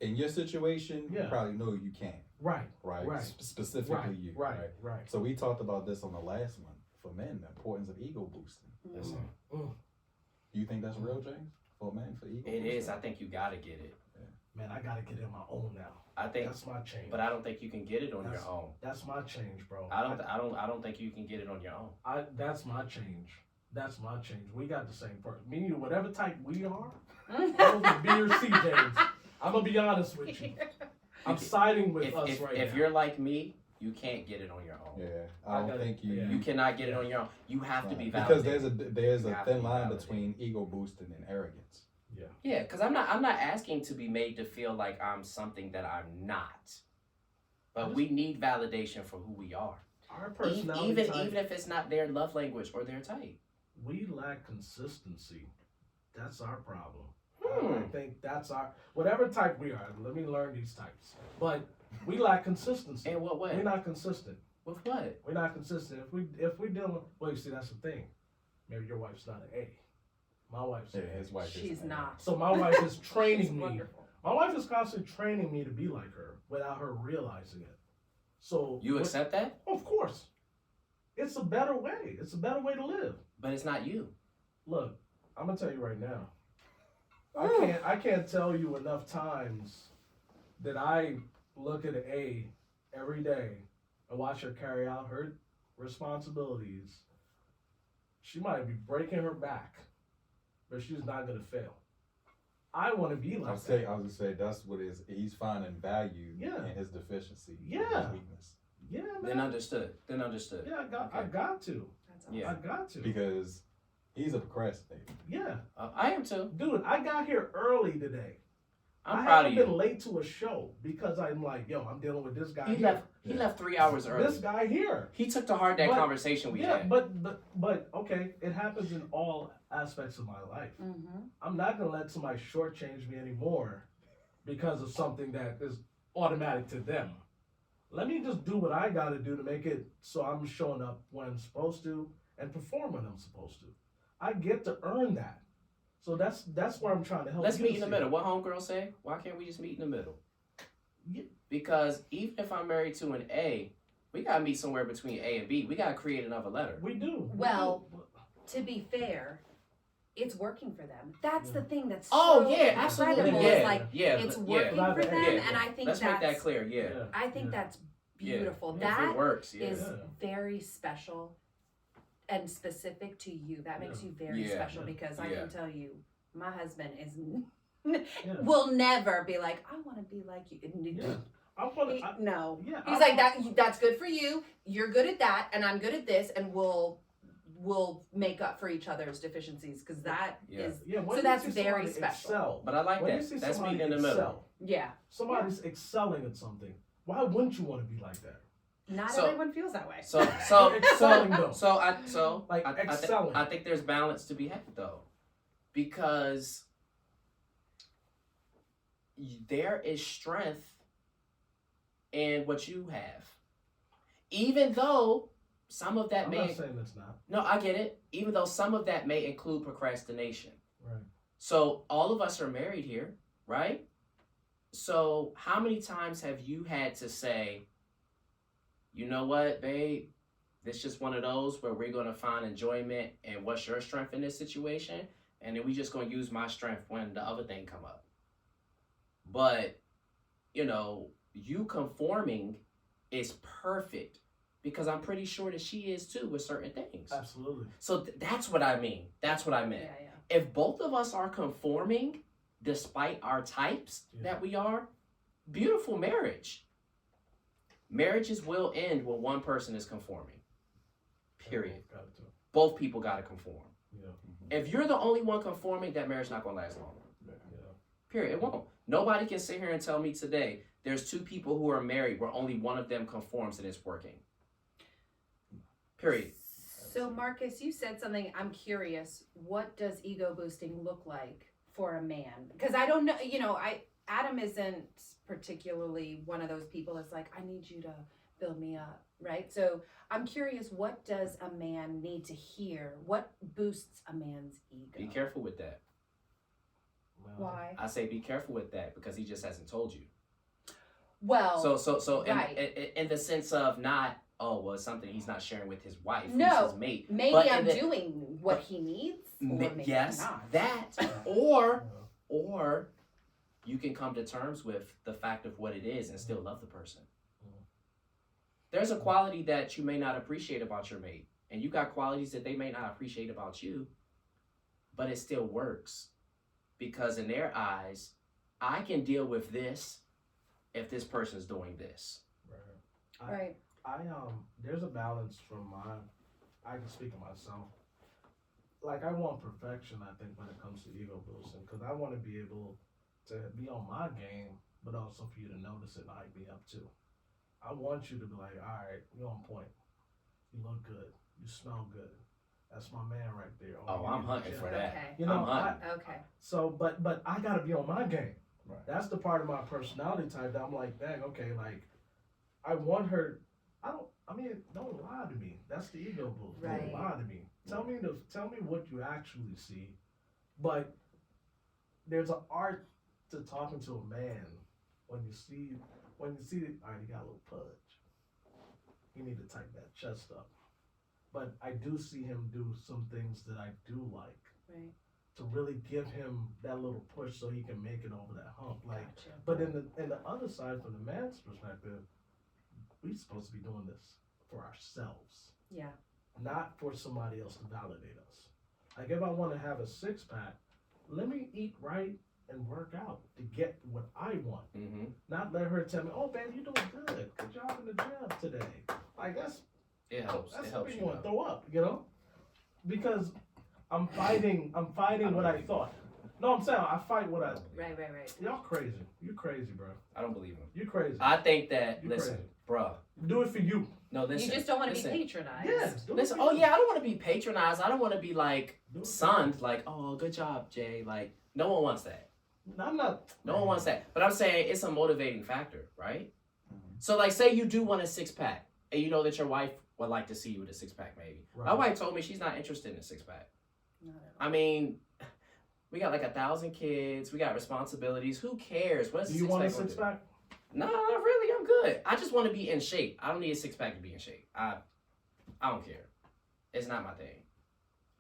In your situation, you
Yeah.
probably know you can't.
right.
Right.
Right.
Specifically
Right.
you.
Right. Right.
So we talked about this on the last one. For men, the importance of ego boosting.
Mm.
Do you think that's real, James? For men, for ego
It
boosting?
is. I think you gotta get it.
Man, I gotta get in my own now.
I think,
That's my change.
but I don't think you can get it on
That's-
your own.
That's my change, bro.
I don't think you can get it on your own.
That's my change. That's my change. We got the same person. Me and you, whatever type we are,
Mm.
those are B or C, James. I'm gonna be honest with you. I'm siding with us
If
right now.
you're like me, you can't get it on your own.
Yeah,
I
I don't
gotta-
think you.
yeah.
You cannot get it on your own. You have to be
because
validated.
there's
You
a
have to
thin
be
line
validated.
between ego boosting and arrogance.
Yeah, because I'm not asking to be made to feel like I'm something that I'm not. But we need validation for who we are.
Our personality type,
Even if it's not their love language or their type.
we lack consistency. That's our problem.
Hmm.
I think that's our, whatever type we are. Let me learn these types. But we lack consistency.
In what way?
We're not consistent.
With what?
We're not consistent. If we dealing, well, you see, that's the thing. Maybe your wife's not an A. My wife's
Yeah,
an A.
his wife.
She's not.
So my wife is
She's
training me.
wonderful.
My wife is constantly training me to be like her without her realizing it. So
You accept that?
Of course. It's a better way. It's a better way to live.
But it's not you.
Look, I'm gonna tell you right now.
Mm.
I can't tell you enough times that I look at an A every day and watch her carry out her responsibilities. She might be breaking her back, but she's not gonna fail. I want to be
I
like
was
that.
gonna say that's what is. He's finding value
Yeah.
in his deficiency.
Yeah.
His weakness.
Yeah, man.
Then understood.
Yeah, I
Okay.
got to.
That's awesome.
Yeah.
I got to.
Because he's a procrastinator.
Yeah,
I am too.
dude, I got here early today.
I'm
I
proud of
haven't been
you.
late to a show because I'm like, yo, I'm dealing with this guy.
He
here.
left 3 hours early.
This guy here.
He took to heart that
But-
conversation we
Yeah,
had.
but okay, it happens in all aspects of my life.
Mm-hmm.
I'm not gonna let somebody shortchange me anymore because of something that is automatic to them. Let me just do what I gotta do to make it so I'm showing up when I'm supposed to and perform when I'm supposed to. I get to earn that. So that's where I'm trying to help.
Let's
you
meet in the
see.
middle. What homegirl say? Why can't we just meet in the middle?
Yeah.
Because even if I'm married to an A, we gotta meet somewhere between A and B. We gotta create another letter.
We do.
Well, To be fair, it's working for them. That's the thing that's
Oh
so
yeah, absolutely.
incredible.
Yeah,
It's like
yeah,
it's
yeah.
working for them,
Yeah.
and I think
Let's
that's
make that clear. Yeah.
I think that's beautiful.
If
That
it works, yeah.
is
Yeah.
very special and specific to you. That makes you very
Yeah.
special because I
Yeah.
can tell you, my husband is
Yeah.
will never be like, I want to be like you.
Yeah. I'm gonna.
No,
Yeah.
he's like that. That's good for you. You're good at that, and I'm good at this, and we'll make up for each other's deficiencies because that is
Yeah.
Yeah.
So that's very special.
But I like
When you
that.
see
That's
somebody
meeting in the middle.
excel,
yeah.
somebody's excelling at something. Why wouldn't you want to be like that?
Not
So-
everyone feels that way.
Excelling though.
I
Like excelling.
think there's balance to be had though. because there is strength in what you have, even though some of that
I'm
may.
not saying it's not.
No, I get it. Even though some of that may include procrastination.
Right.
So all of us are married here, right? So how many times have you had to say, you know what, babe, this just one of those where we're gonna find enjoyment and what's your strength in this situation, and then we just gonna use my strength when the other thing come up. But you know, you conforming is perfect because I'm pretty sure that she is too with certain things.
Absolutely.
So that's what I mean. That's what I meant.
Yeah.
If both of us are conforming despite our types that we are, beautiful marriage. Marriages will end when one person is conforming. Period. Both people got to conform.
Yeah.
If you're the only one conforming, that marriage not going to last long.
Yeah.
Period. It won't. Nobody can sit here and tell me today there's two people who are married where only one of them conforms and it's working. Period.
So Marcus, you said something. I'm curious. What does ego boosting look like for a man? Because I don't know. You know, Adam isn't particularly one of those people that's like, I need you to build me up, right? So I'm curious, what does a man need to hear? What boosts a man's ego?
Be careful with that.
Why?
I say be careful with that because he just hasn't told you.
Well,
So
right.
in the sense of not, oh, well, it's something he's not sharing with his wife,
No.
who's his mate.
maybe
but
I'm
in the-
doing what he needs, or maybe
yes,
not.
that, or you can come to terms with the fact of what it is and still love the person. There's a quality that you may not appreciate about your mate, and you got qualities that they may not appreciate about you, but it still works because in their eyes, I can deal with this if this person's doing this.
Right.
There's a balance from I can speak of myself. Like I want perfection, I think, when it comes to ego boosting, because I want to be able to be on my game, but also for you to notice it and hype me up too. I want you to be like, all right, you're on point. You look good. You smell good. That's my man right there.
Oh, I'm hunting for that.
Okay.
You know,
I'm hunting.
Okay.
So, but I gotta be on my game.
Right.
That's the part of my personality type that I'm like, dang, okay, like, I want her. Don't lie to me. That's the ego boost.
Right.
Don't lie to me. Tell me what you actually see. But there's an art to talking to a man when you see all right, you got a little pudge. You need to tighten that chest up. But I do see him do some things that I do like.
Right.
To really give him that little push so he can make it over that hump. Like,
Gotcha.
but in the other side, from the man's perspective, we're supposed to be doing this for ourselves,
Yeah.
not for somebody else to validate us. Like if I want to have a 6-pack, let me eat right and work out to get what I want.
Mm-hmm.
Not let her tell me, "Oh, babe, you're doing good. Good job in the gym today." Like
It helps.
that's
It helps
something
you
you want to
know.
throw up, you know? Because I'm fighting what I thought. No, I'm saying I fight what I.
Right.
Y'all crazy. You crazy, bro.
I don't believe him.
You crazy.
I think that,
You
listen,
crazy.
bruh.
Do it for you.
No, listen.
You just don't want to be
listen.
patronized.
Yes. Do
Listen,
it for
oh
you.
yeah, I don't want to be patronized. I don't want to be like
Do it for
sunned, like, oh, good job, Jay. Like, no one wants that.
you. I'm not.
No one wants that. But I'm saying it's a motivating factor, right?
Mhm.
So, like, say you do want a 6-pack, and you know that your wife would like to see you with a 6-pack, maybe. My
Right.
wife told me she's not interested in a 6-pack.
Not at all.
I mean, we got like 1,000 kids. We got responsibilities. Who cares? What's
Do
a
you want a
6-pack gonna do?
6-pack?
No, not really. I'm good. I just want to be in shape. I don't need a 6-pack to be in shape. I don't care. It's not my thing.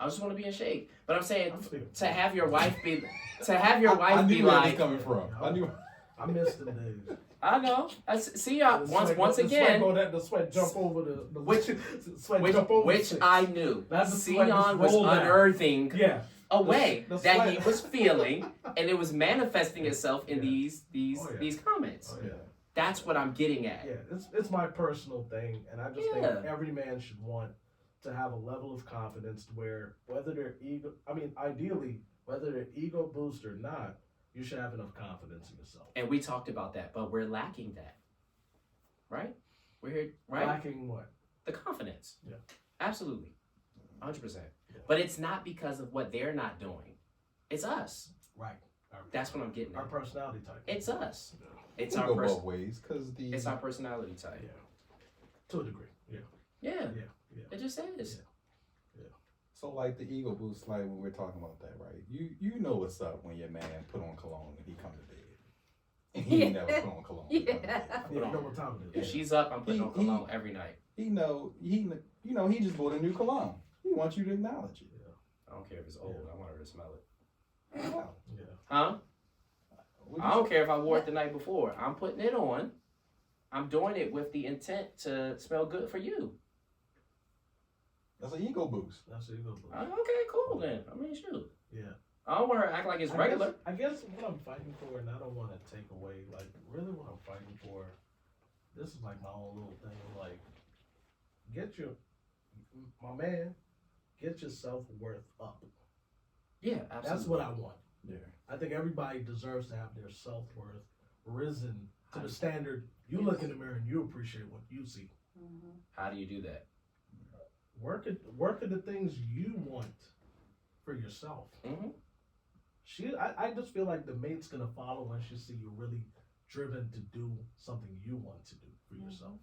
I just want to be in shape. But I'm saying
I'm speaking.
to have your wife be
I knew where
like,
this coming from. I knew.
I missed them days.
I know. See,
The
once
sweat
again,
go that the sweat jump over the
Which-
sweat jump over
which
the
I knew.
That's the sweat just
Sion was
rolled down.
unearthing
yeah.
a way
the
that
sweat.
he was feeling, and it was manifesting itself in
Yeah.
these
Oh, yeah.
these comments.
Oh, yeah.
That's what I'm getting at.
Yeah, it's my personal thing, and I just
Yeah.
think every man should want to have a level of confidence where whether they're ideally, whether they're ego boost or not, you should have enough confidence in yourself.
And we talked about that, but we're lacking that. Right? We're here, right?
Lacking what?
The confidence.
Yeah.
Absolutely. 100%.
Yeah.
But it's not because of what they're not doing. It's us.
Right.
That's what I'm getting
Our
at.
personality type.
It's us.
Yeah.
It's
It
our
can go both ways, because
it's our personality type.
Yeah. To a degree. Yeah.
Yeah.
Yeah. Yeah.
It just is.
So like the ego boost, like when we're talking about that, right? You know what's up when your man put on cologne and he come to bed, and he ain't
Yeah.
never put on cologne. When he come to bed.
Yeah. You know what time it
If
is.
she's up, I'm putting on
He-
cologne every night.
He just bought a new cologne. He wants you to acknowledge it.
I don't care if it's old. I want her to smell it.
Wow.
Yeah.
Huh?
What
I
you
don't
say?
care if I wore it the night before. I'm putting it on. I'm doing it with the intent to smell good for you.
That's an ego boost.
That's it. Go boost.
Okay, cool then. I mean, shoot.
Yeah.
I don't want her to act like it's regular.
I guess what I'm fighting for, and I don't want to take away, like, really what I'm fighting for, this is like my own little thing, like, my man, get your self-worth up.
Yeah, absolutely.
That's what I want.
Yeah.
I think everybody deserves to have their self-worth risen to the
Yes.
standard. You look in the mirror and you appreciate what you see.
Mhm.
How do you do that?
Work at the things you want for yourself.
Mhm.
I just feel like the mate's gonna follow when she see you really driven to do something you want to do for yourself.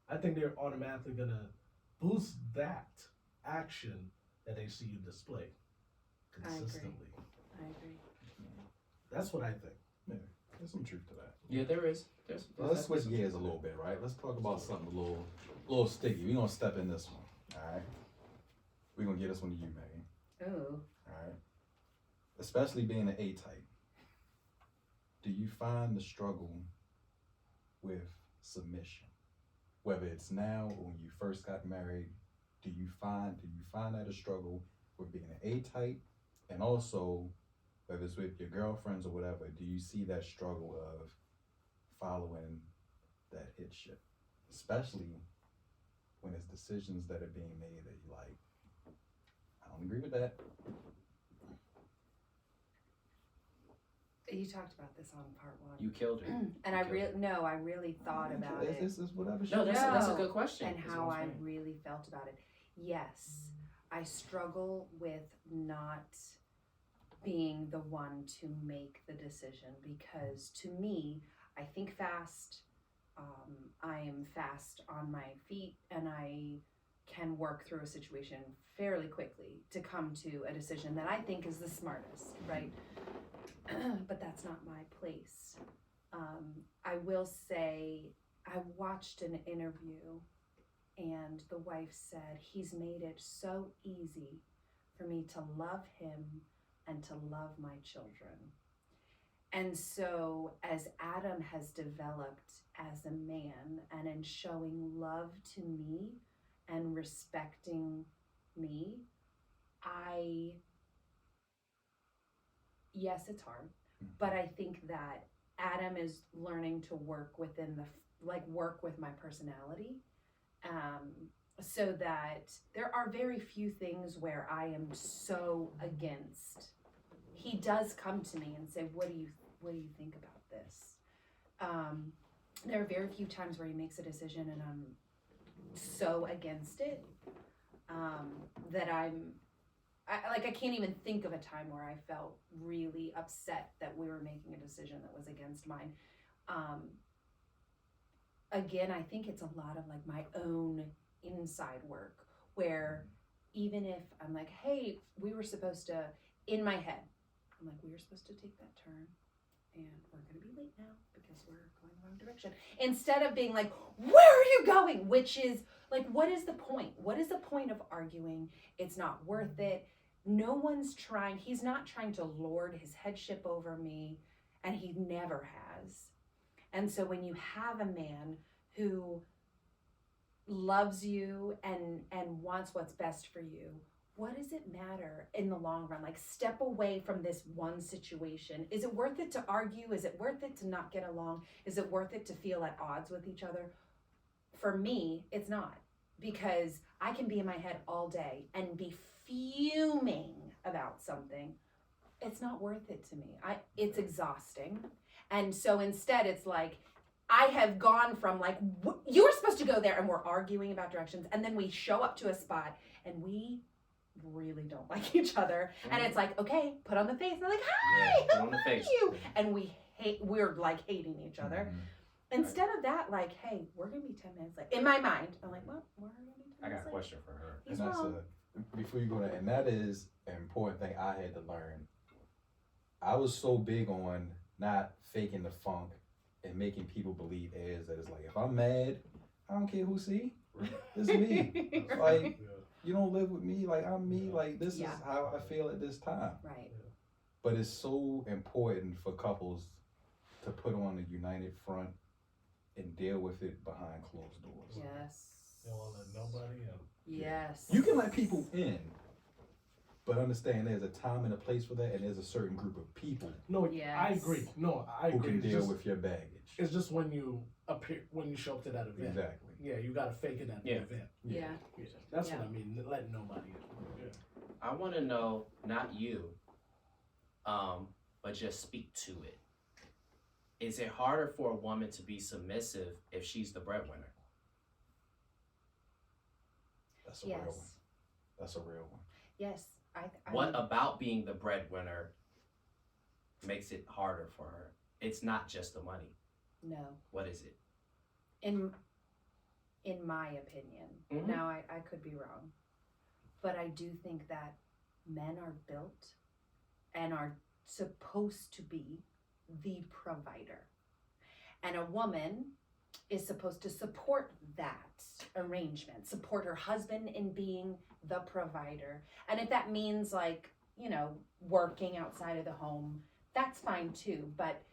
I think they're automatically gonna boost that action that they see you display consistently.
I agree.
That's what I think.
Yeah. There's some truth to that.
Yeah, there is. There's
Well, let's
definitely
switch
some
gears a
truth to
little
that.
bit, right? Let's talk about something a little sticky. We're gonna step in this one. Alright. We're gonna get this one to you, Megan.
Ooh.
Alright. Especially being an A type. Do you find the struggle with submission? Whether it's now or when you first got married, do you find that a struggle with being an A type? And also, whether it's with your girlfriends or whatever, do you see that struggle of following that hit ship? Especially when it's decisions that are being made that you're like, I don't agree with that.
You talked about this on part one.
You killed her.
And I really thought about it.
It's whatever.
No, that's a
No.
good question.
And
That's
how
what
I
I'm saying.
really felt about it. Yes, I struggle with not being the one to make the decision because to me, I think fast. I am fast on my feet and I can work through a situation fairly quickly to come to a decision that I think is the smartest, right? But that's not my place. I will say, I watched an interview and the wife said, he's made it so easy for me to love him and to love my children. And so as Adam has developed as a man and in showing love to me and respecting me, yes, it's hard, but I think that Adam is learning to work within work with my personality, so that there are very few things where I am so against. He does come to me and say, what do you think about this? There are very few times where he makes a decision and I'm so against it, that I can't even think of a time where I felt really upset that we were making a decision that was against mine. Again, I think it's a lot of like my own inside work where even if I'm like, hey, we were supposed to, in my head, I'm like, we were supposed to take that turn and we're going to be late now because we're going the wrong direction. Instead of being like, where are you going? Which is like, what is the point? What is the point of arguing? It's not worth it. No one's trying, he's not trying to lord his headship over me, and he never has. And so when you have a man who loves you and wants what's best for you, what does it matter in the long run? Like, step away from this one situation. Is it worth it to argue? Is it worth it to not get along? Is it worth it to feel at odds with each other? For me, it's not, because I can be in my head all day and be fuming about something. It's not worth it to me. It's exhausting. And so instead it's like, I have gone from like, you were supposed to go there, and we're arguing about directions, and then we show up to a spot and we really don't like each other. And it's like, okay, put on the face. And they're like,
Yeah,
hi,
put
how
on the
are
face.
you? And we're like hating each other.
Mhm.
Instead of that, like, hey, we're gonna be 10 minutes late. In my mind, I'm like, well, we're gonna be 10
I got
minutes
a
late.
question for her.
He's
And that's
wrong.
before you go there, and that is an important thing I had to learn. I was so big on not faking the funk and making people believe as that it's like, if I'm mad, I don't care who see. It's me.
That's
Like,
right, yeah.
You don't live with me, like I'm me, like this
Yeah.
is how I feel at this time.
Right.
But it's so important for couples to put on a united front and deal with it behind closed doors.
Yes.
You don't want to let nobody in.
Yes.
You can let people in, but understand there's a time and a place for that, and there's a certain group of people
No, I
Yes.
agree. No, I
who
agree.
can
It's
deal
just,
with your baggage.
it's just when you show up to that event.
Exactly.
Yeah, you gotta fake it at the
Yeah.
event.
Yeah.
Yeah, that's
Yeah.
what I mean. Letting nobody in. Yeah.
I want to know, not you, but just speak to it. Is it harder for a woman to be submissive if she's the breadwinner?
That's a real one.
Yes.
That's a real one.
Yes.
What about being the breadwinner makes it harder for her? It's not just the money.
No.
What is it?
In my opinion,
Mhm.
now I could be wrong, but I do think that men are built and are supposed to be the provider, and a woman is supposed to support that arrangement, support her husband in being the provider. And if that means, like, working outside of the home, that's fine too. But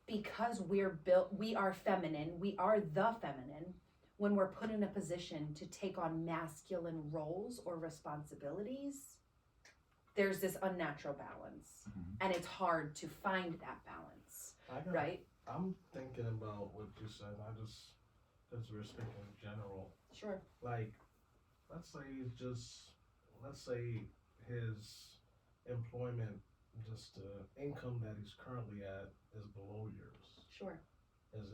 because we are feminine, we are the feminine. When we're put in a position to take on masculine roles or responsibilities, there's this unnatural balance.
Mhm.
And it's hard to find that balance,
I got,
right?
I'm thinking about what you said. As we're speaking in general,
Sure.
like, let's say his employment, just the income that he's currently at is below yours.
Sure.
Does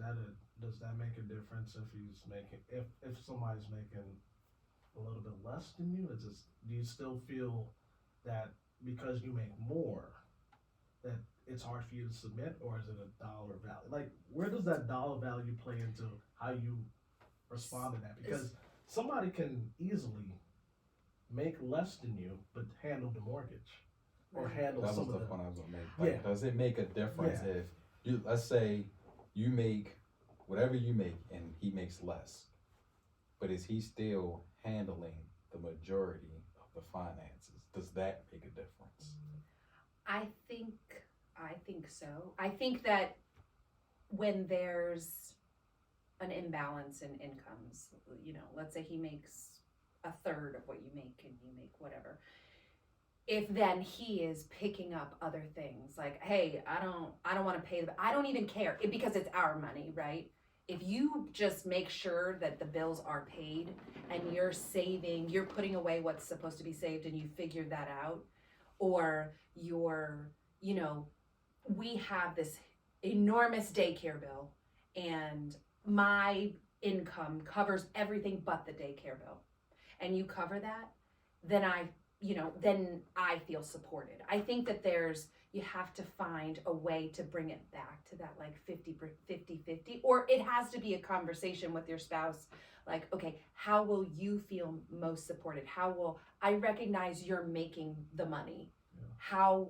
that make a difference if somebody's making a little bit less than you? Do you still feel that because you make more, that it's hard for you to submit, or is it a dollar value? Like, where does that dollar value play into how you respond to that? Because somebody can easily make less than you, but handle the mortgage or handle
That was
some
the
of the.
point I was gonna make. Like,
Yeah.
does it make a difference
Yeah.
if you, let's say, you make whatever you make and he makes less, but is he still handling the majority of the finances? Does that make a difference?
I think so. I think that when there's an imbalance in incomes, let's say he makes a third of what you make and you make whatever. If then he is picking up other things like, hey, I don't want to pay I don't even care because it's our money, right? If you just make sure that the bills are paid and you're saving, you're putting away what's supposed to be saved and you figure that out, or we have this enormous daycare bill and my income covers everything but the daycare bill, and you cover that, then I feel supported. I think that you have to find a way to bring it back to that like 50-50, or it has to be a conversation with your spouse. Like, okay, how will you feel most supported? How will I recognize you're making the money?
Yeah.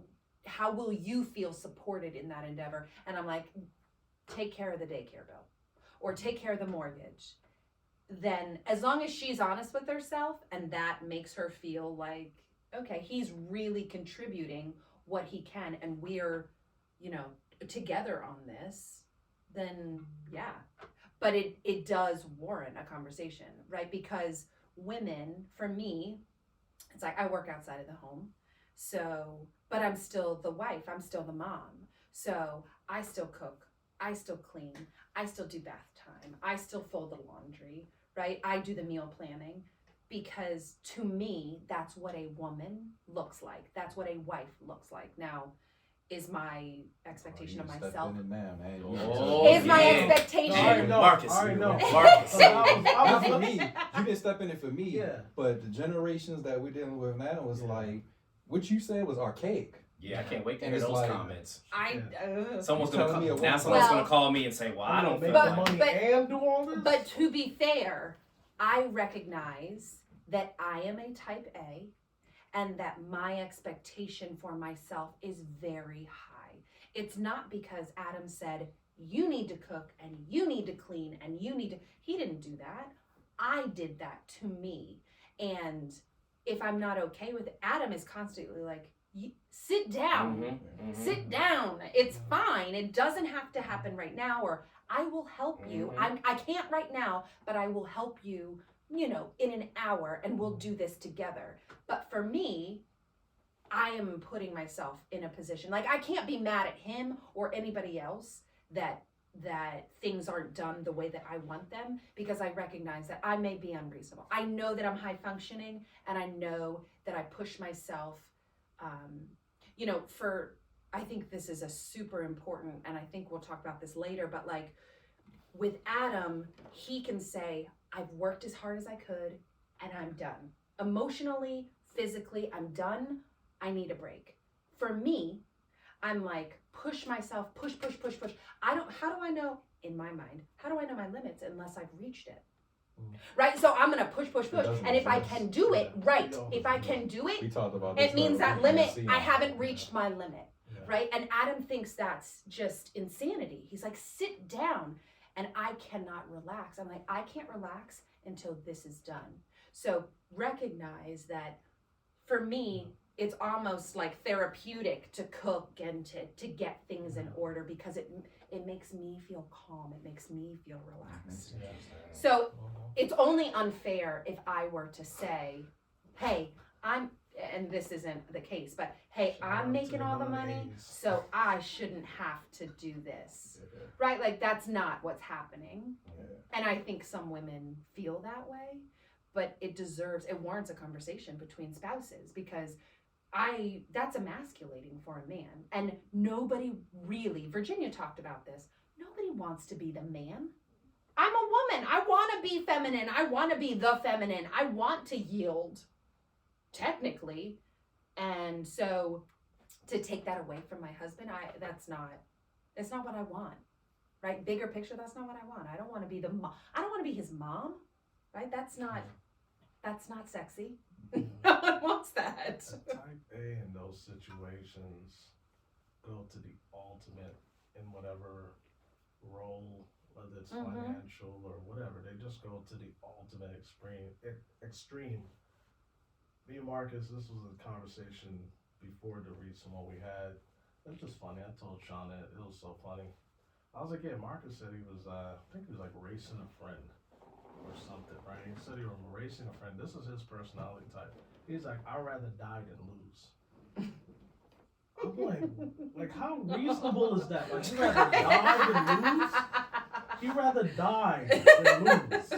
How will you feel supported in that endeavor? And I'm like, take care of the daycare bill or take care of the mortgage. Then as long as she's honest with herself and that makes her feel like, okay, he's really contributing what he can and we're, together on this, then yeah. But it does warrant a conversation, right? Because women, for me, it's like I work outside of the home. So, but I'm still the wife, I'm still the mom. So I still cook, I still clean, I still do bath time, I still fold the laundry, right? I do the meal planning because to me, that's what a woman looks like. That's what a wife looks like. Now, is my expectation of
You
myself.
stepped in it now, man.
Oh,
Is my
yeah.
expectation.
I already know.
Marcus,
I already know.
Marcus.
So I
Not
was
for me. You didn't step in it for me.
Yeah.
But the generations that we're dealing with now was
Yeah.
like, what you said was archaic.
Yeah, I can't wait to
And
hear
it's
those
like-
comments.
Someone's
Someone's
You
gonna
telling me a
now
woman-
someone's
Well-
gonna call me and say, "Well, I don't
make
feel
the
like."
money
But-
and do all this.
But to be fair, I recognize that I am a type A and that my expectation for myself is very high. It's not because Adam said, you need to cook and you need to clean and you need to. He didn't do that. I did that to me. And if I'm not okay with it, Adam is constantly like, sit down.
Mhm.
Sit down. It's fine. It doesn't have to happen right now, or I will help you.
Mhm.
I can't right now, but I will help you, in an hour and we'll do this together. But for me, I am putting myself in a position like I can't be mad at him or anybody else that things aren't done the way that I want them, because I recognize that I may be unreasonable. I know that I'm high functioning and I know that I push myself I think this is a super important, and I think we'll talk about this later, but like with Adam, he can say, I've worked as hard as I could and I'm done. Emotionally, physically, I'm done. I need a break. For me, I'm like, push myself, push. How do I know, in my mind, how do I know my limits unless I've reached it? Right? So I'm gonna push.
doesn't
And if I
exist.
can do it,
Yeah.
right.
You know,
If I can do
We
it,
talked about this.
it means that
earlier.
limit,
See
I
now.
haven't reached my limit.
Yeah.
Right? And Adam thinks that's just insanity. He's like, sit down. And I cannot relax. I'm like, I can't relax until this is done. So recognize that for me, it's almost like therapeutic to cook and to get things in order, because it makes me feel calm. It makes me feel relaxed.
Yeah.
So it's only unfair if I were to say, hey, and this isn't the case, but hey,
Shout out
I'm
to
making
the
all the money,
90s.
so I shouldn't have to do this.
Yeah.
Right? Like, that's not what's happening.
Yeah.
And I think some women feel that way, but it warrants a conversation between spouses, because that's emasculating for a man. And nobody really, Virginia talked about this, nobody wants to be the man. I'm a woman. I want to be feminine. I want to be the feminine. I want to yield, technically. And so to take that away from my husband, that's not what I want. Right? Bigger picture, that's not what I want. I don't want to be I don't want to be his mom. Right? That's not sexy. No one wants that.
A type A in those situations go to the ultimate in whatever role, whether it's
Mhm.
financial or whatever. They just go to the ultimate extreme. Me and Marcus, this was a conversation before the recent one we had. It was just funny. I told Sean that it was so funny. I was like, yeah, Marcus said he was, I think he was like racing a friend or something, right? He said he was racing a friend. This is his personality type. He's like, I'd rather die than lose. I'm like how reasonable is that? Like, he'd rather die than lose? He'd rather die than lose.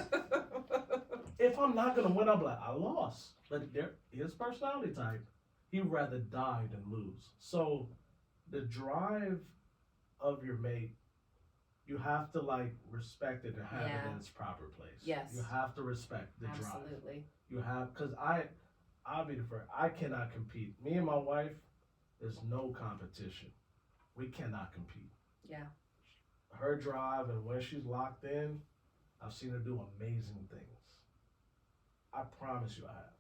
If I'm not gonna win, I'm like, I lost. But his personality type, he'd rather die than lose. So the drive of your mate, you have to like respect it and have it
Yeah.
in its proper place.
Yes.
You have to respect the drive.
Absolutely.
You have, because I'll be the first. I cannot compete. Me and my wife, there's no competition. We cannot compete.
Yeah.
Her drive and when she's locked in, I've seen her do amazing things. I promise you I have.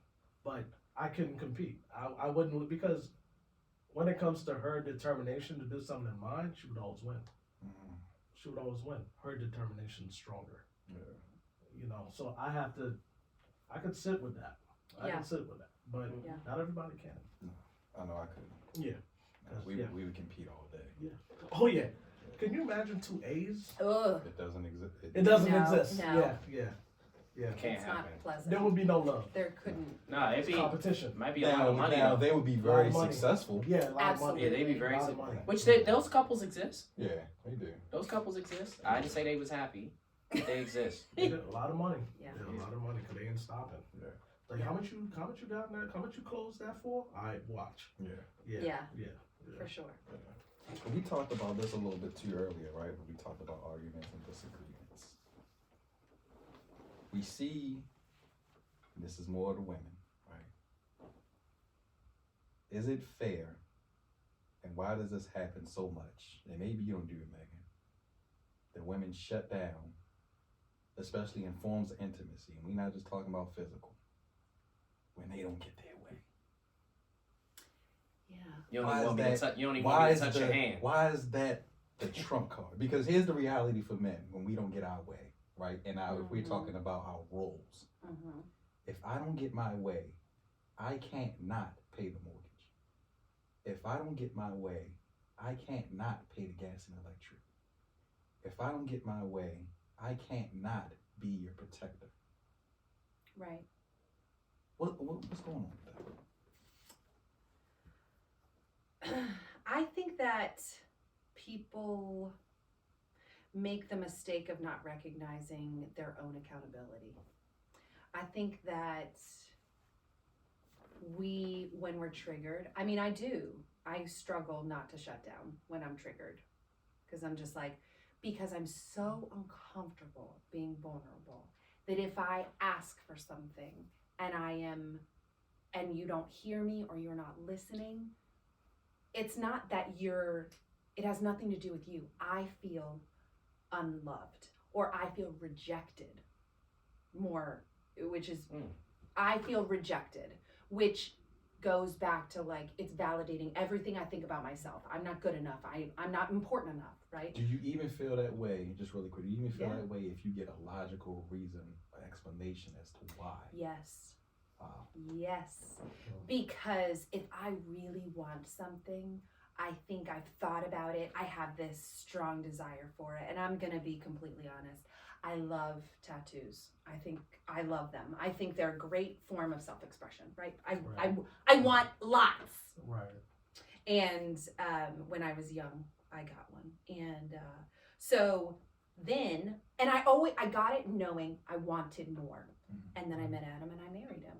But I couldn't compete. I wouldn't, because when it comes to her determination to do something in mine, she would always win.
Mhm.
She would always win. Her determination's stronger.
Yeah.
So I could sit with that. I
Yeah.
can sit with that. But
Yeah.
not everybody can.
I know I couldn't.
Yeah.
We
Yeah.
would compete all day.
Oh yeah. Can you imagine two A's?
Ugh.
It doesn't exist.
It doesn't
No,
exist.
no.
Yeah.
Can't
It's
happen.
not pleasant.
There would be no love.
There couldn't.
Nah, it'd
It's
be
competition.
might be a lot of money.
Now
though.
they would be
Lot
very
of money.
successful.
Yeah, a lot of money.
Absolutely.
Yeah, they'd be very
A lot of
successful.
money.
Which those couples exist.
Yeah, they do.
Those couples exist. I didn't say they was happy. They exist.
They did a lot of money.
Yeah.
A lot of money because they ain't stopping.
Yeah.
Like how much you got in that? How much you closed that for? All right, watch.
Yeah.
Yeah.
Yeah.
Yeah.
for sure.
We talked about this a little bit too earlier, right? When we talked about arguments and disagreements. We see, and this is more the women, right? Is it fair, and why does this happen so much? And maybe you don't do it, Megan, that women shut down, especially in forms of intimacy, and we're not just talking about physical, when they don't get their way.
Yeah.
You don't
Why
even
is
want me to
that-
touch. You don't even
Why
want me
is
to touch your hand.
Why is that the trump card? Because here's the reality for men when we don't get our way, right? And now if we're
Mhm.
talking about our roles,
Mm-hmm.
if I don't get my way, I can't not pay the mortgage. If I don't get my way, I can't not pay the gas and electric. If I don't get my way, I can't not be your protector.
Right.
What's going on with that?
I think that people make the mistake of not recognizing their own accountability. I think that when we're triggered, I mean, I struggle not to shut down when I'm triggered because I'm just like, because I'm so uncomfortable being vulnerable that if I ask for something and you don't hear me or you're not listening, it's not that it has nothing to do with you. I feel unloved or I feel rejected more, which is, I feel rejected, which goes back to like, it's validating everything I think about myself. I'm not good enough. I'm not important enough, right?
Do you even feel that way, just really quick, do you even feel
Yeah.
that way if you get a logical reason, or explanation as to why?
Yes.
Wow.
Yes. Because if I really want something, I think I've thought about it. I have this strong desire for it. And I'm going to be completely honest. I love tattoos. I love them. I think they're a great form of self-expression, right? I want lots.
Right.
And when I was young, I got one. And so then, and I got it knowing I wanted more.
Mhm.
And then I met Adam and I married him.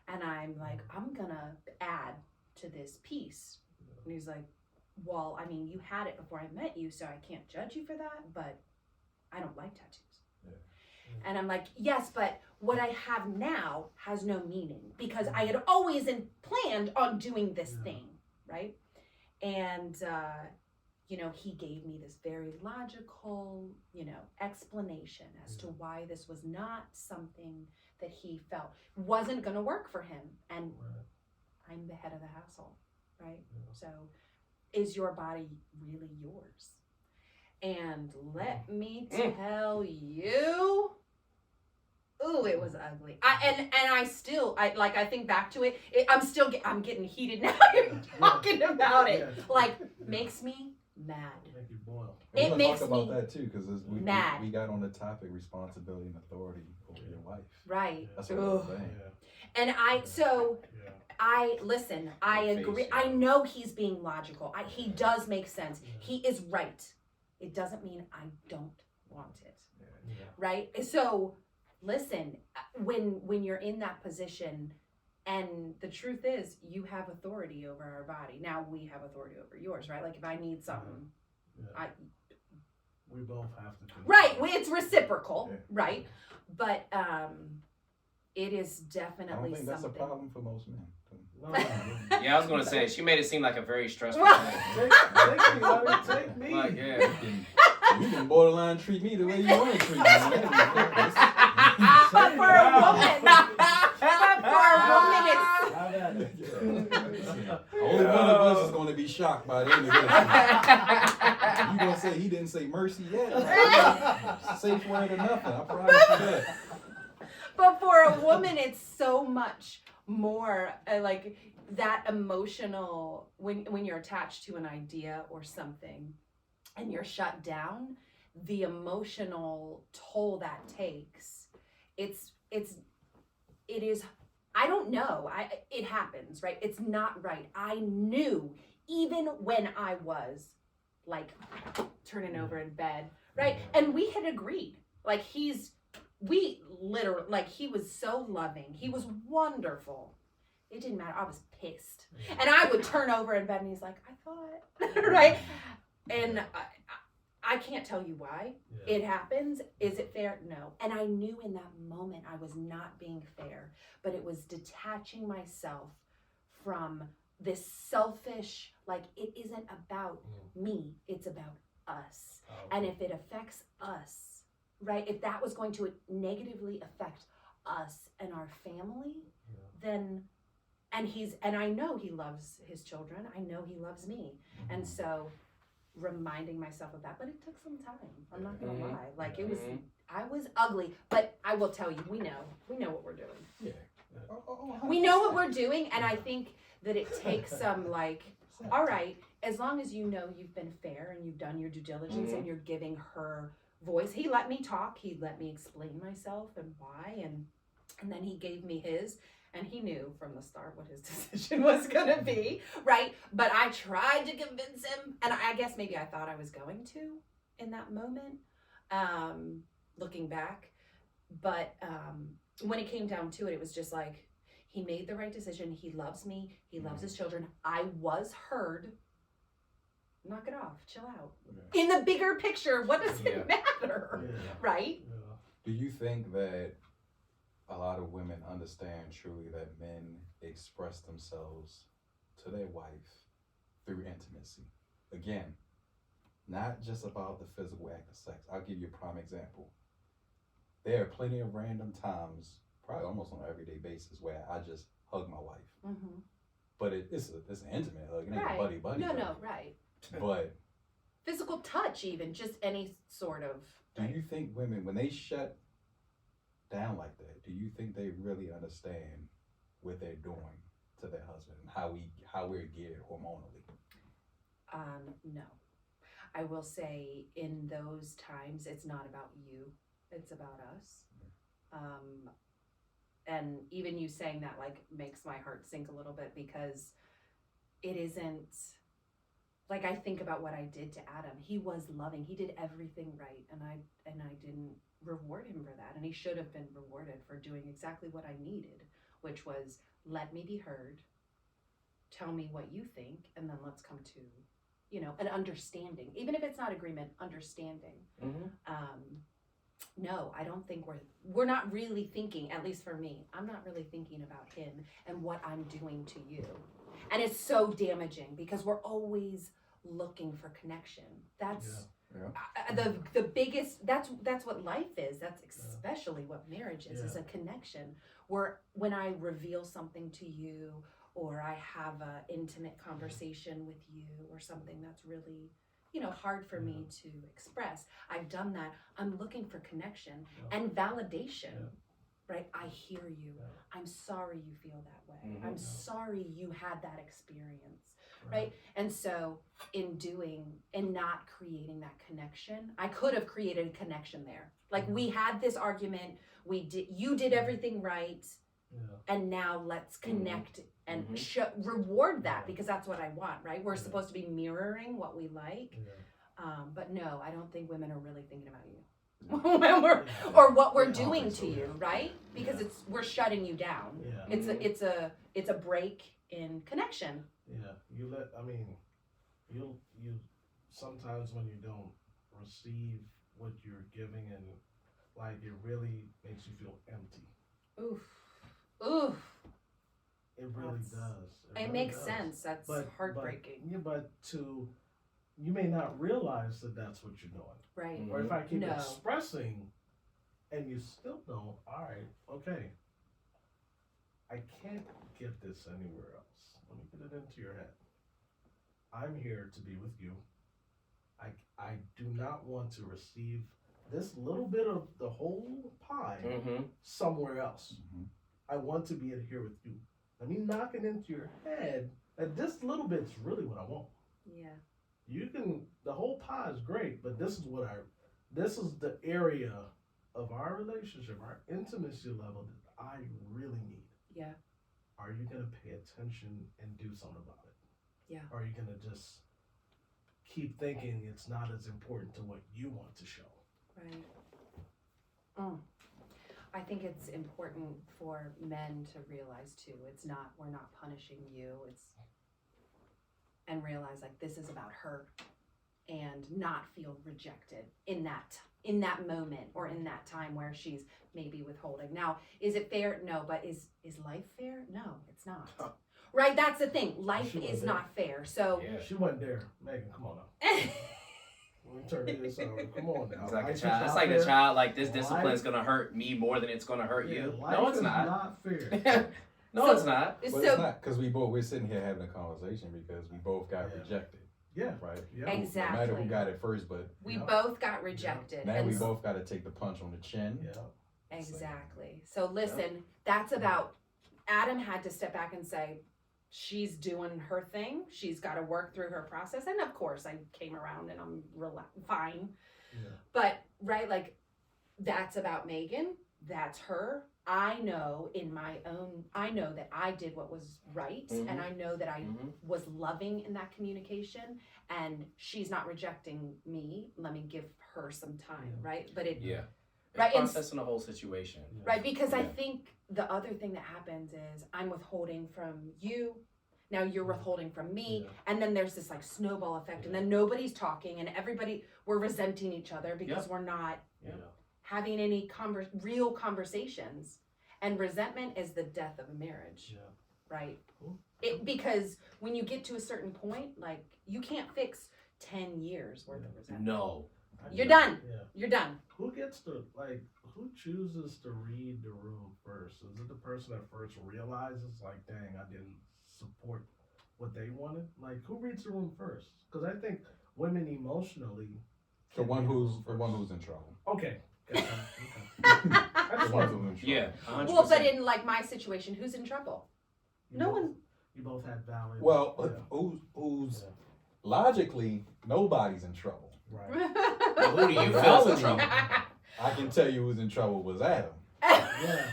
And I'm like, I'm gonna add to this piece. And he's like, well, I mean, you had it before I met you, so I can't judge you for that, but I don't like tattoos.
Yeah.
And I'm like, yes, but what I have now has no meaning because I had always planned on doing this
Yeah.
thing, right? And, he gave me this very logical, explanation as to why this was not something that he felt wasn't going to work for him. And
Right.
I'm the head of the household, right?
Yeah.
So is your body really yours? And let me tell you, ooh, it was ugly. I think back to it. I'm getting heated now even talking about it.
Yeah.
Like, makes me mad.
Make you boil.
It
We're gonna
makes
talk about
me
that too, because
mad.
we got on the topic responsibility and authority over your wife.
Right.
That's what I'm
Ugh.
saying.
Yeah.
And I
Your
agree.
face,
I
yeah.
know he's being logical. He does make sense. He is right. It doesn't mean I don't want it.
Yeah.
Right? So listen, when you're in that position, and the truth is you have authority over our body. Now we have authority over yours, right? Like if I need something,
Yeah. We both have to.
right, it's reciprocal,
Yeah.
right? But it is
I
definitely
don't think that's a
something.
problem for most men.
No.
Yeah, I was gonna say she made it seem like a very stressful
Well-
thing.
Take me, honey, take me.
Like, yeah.
You can borderline treat me the way you want to treat me.
But for a woman,
Have at it.
Only one of us is going to be shocked by the end of this. You gonna say he didn't say mercy yet? Safe word or nothing. I promise you that.
But for a woman, it's so much more like that emotional when you're attached to an idea or something and you're shut down, the emotional toll that takes, it is, I don't know, it happens, right? It's not right. I knew even when I was like turning over in bed, right? And we had agreed, like we literally, like he was so loving, he was wonderful, It didn't matter. I was pissed.
Yeah.
And I would turn over in bed and he's like, I thought, right? And I can't tell you why
Yeah.
it happens. Is it fair? No. And I knew in that moment I was not being fair, but it was detaching myself from this selfish, like, it isn't about me, it's about us.
Oh,
And if it affects us, right, if that was going to negatively affect us and our family,
yeah.
then, and I know he loves his children, I know he loves me. And so reminding myself of that, but it took some time, I'm not gonna
Mhm.
lie. Like, it was,
Mhm.
I was ugly, but I will tell you, we know what we're doing.
Yeah.
We know what we're doing, and I think that it takes some, like, all right, as long as you know you've been fair and you've done your due diligence and you're giving her voice. He let me talk, he let me explain myself and why, and then he gave me his, and he knew from the start what his decision was gonna be, right? But I tried to convince him, and I guess maybe I thought I was going to in that moment, looking back. But when it came down to it, it was just like, he made the right decision. He loves me. He loves his children. I was heard. Knock it off. Chill out.
Yeah.
In the bigger picture, what does
Yeah.
it matter?
Yeah.
Right?
Yeah.
Do you think that a lot of women understand truly that men express themselves to their wife through intimacy? Again, not just about the physical act of sex. I'll give you a prime example. There are plenty of random times, probably almost on an everyday basis, where I just hug my wife.
Mm-hmm.
But it's an intimate hug. It ain't
Right.
a buddy
No,
hug.
no, right.
But
Physical touch, even just any sort of.
do you think women, when they shut down like that, do you think they really understand what they're doing to their husband and how we're geared hormonally?
No. I will say in those times, it's not about you. It's about us. And even you saying that, like, makes my heart sink a little bit, because it isn't, like, I think about what I did to Adam. He was loving. He did everything right, and I didn't reward him for that. And he should have been rewarded for doing exactly what I needed, which was, let me be heard, tell me what you think, and then let's come to, an understanding. Even if it's not agreement, understanding. No, I don't think we're not really thinking, at least for me, I'm not really thinking about him and what I'm doing to you. And it's so damaging, because we're always looking for connection. That's the biggest, that's what life is. That's especially what marriage is a connection. Where when I reveal something to you, or I have an intimate conversation with you, or something that's really, hard for me to express, I've done that. I'm looking for connection and validation. Right? I hear you. I'm sorry you feel that way. I'm sorry you had that experience. Right? And so in not creating that connection, I could have created a connection there. Like, we had this argument, you did everything right, and now let's connect and reward that, because that's what I want, right? We're supposed to be mirroring what we like. But no, I don't think women are really thinking about you. when we're or what we're doing to you, right? Because we're shutting you down. It's a break in connection.
You sometimes when you don't receive what you're giving, and like, it really makes you feel empty.
Oof.
It really does.
It
really
makes
does.
sense. That's heartbreaking.
But you may not realize that that's what you're doing.
Right.
Or if I keep
No.
expressing and you still don't, all right, okay. I can't get this anywhere else. Let me get it into your head. I'm here to be with you. I do not want to receive this little bit of the whole pie somewhere else. I want to be in here with you. Let me knock it into your head that this little bit's really what I want.
Yeah.
The whole pie is great, but this is the area of our relationship, our intimacy level that I really need.
Yeah.
Are you going to pay attention and do something about it?
Yeah.
Or are you going to just keep thinking it's not as important to what you want to show?
Right. I think it's important for men to realize too, we're not punishing you, and realize like this is about her, and not feel rejected in that moment or in that time where she's maybe withholding. Now, is it fair? No, but is life fair? No, it's not. Right? That's the thing. Life
She
is
wasn't
not fair. So
Yeah.
She wasn't there. Megan, come on now. Let me turn this over. Come on now.
It's like a
Life is
child. It's
not
like
fair.
a child. Like this
Life-
discipline is gonna hurt me more than it's gonna hurt
Yeah,
you.
life
No, it's
is
not.
fair.
No,
So-
it's not.
But
so
it's not because we're sitting here having a conversation because we both got
Yeah.
rejected,
Yeah.
right?
Yeah.
No matter
Exactly.
who got it first, but
we
Yeah.
both got rejected.
now
and
we
s-
both got to take the punch on the chin.
Yeah.
Exactly. So listen, that's about Adam had to step back and say, she's doing her thing. She's got to work through her process. And of course, I came around and I'm fine.
Yeah.
But, right, like, that's about Megan. That's her. I know I know that I did what was right.
Mhm.
And I know that I
Mhm.
was loving in that communication. And she's not rejecting me. Let me give her some time,
Yeah.
right? But it,
Yeah. It's
Right, and-
processing the whole situation.
Yeah.
right, because I
Yeah.
think the other thing that happens is I'm withholding from you, now you're withholding from me,
Yeah.
and then there's this like snowball effect, and then nobody's talking, and we're resenting each other because we're not
Yeah.
having any real conversations, and resentment is the death of a marriage,
Yeah.
right?
Cool.
Because when you get to a certain point, like you can't fix 10 years worth of resentment.
No.
You're done.
Yeah.
You're done.
Who gets to who chooses to read the room first? Is it the person that first realizes like, dang, I didn't support what they wanted? Like, who reads the room first? Because I think women emotionally.
The
can
one
read
who's
room
the
first.
one who's in trouble.
Okay. Okay. Okay. I
The
just
one
want
who's in trouble.
Yeah. 100%.
Well, but in like my situation, who's in trouble? No one.
You both had valid.
Well,
Yeah.
who's
Yeah.
logically nobody's in trouble.
Right.
Well, who do you feel is in trouble?
I can tell you who's in trouble was Adam.
Yeah.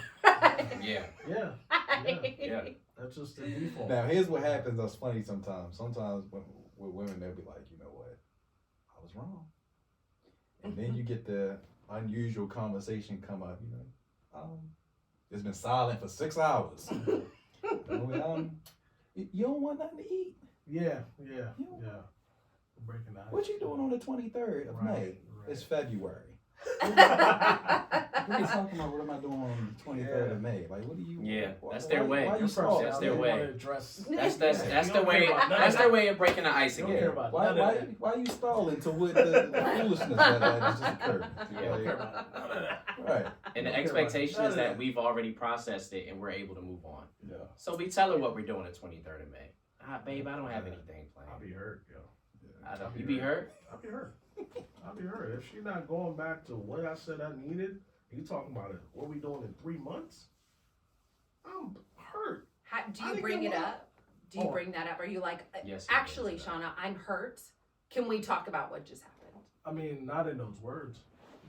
Yeah.
Yeah.
Yeah.
That's just the default.
Now here's what happens. That's funny sometimes. Sometimes with women they'll be like, you know what, I was wrong, and then you get the unusual conversation come up. You know, it's been silent for 6 hours. You don't want nothing to eat.
Yeah.
Yeah.
Breaking the ice.
What you doing on the 23rd of May?
Right.
It's February.
Right.
What are you talking about? What am I doing on the 23rd of May? Like, what do you?
Yeah,
why-
that's their way.
Why
Your
you stalling?
That's their
personality,
way.
you wanna address-
That's
Yeah,
the
you don't
way.
care about none
That's
of
their
that.
way of breaking the ice
You don't
again.
care about
Why
none of that.
why you stalling to what the foolishness that just occurred?
You don't care about none of that.
Right.
And the
Don't care about
expectation
none
is
of
that
that.
we've already processed it and we're able to move on.
Yeah.
So we tell her what we're doing the 23rd of May. Babe, I don't have anything
I'll
planned.
be hurt, yo.
I don't. You be hurt?
I'll be hurt. I'll be hurt. If she's not going back to what I said I needed, you talking about it? What we doing in 3 months? I'm hurt.
Do
I
you
didn't
bring
get
it
one.
up? Do you
Oh.
bring that up? Are you like,
Yes. we
actually,
did.
Shauna, I'm hurt. Can we talk about what just happened?
I mean, not in those words.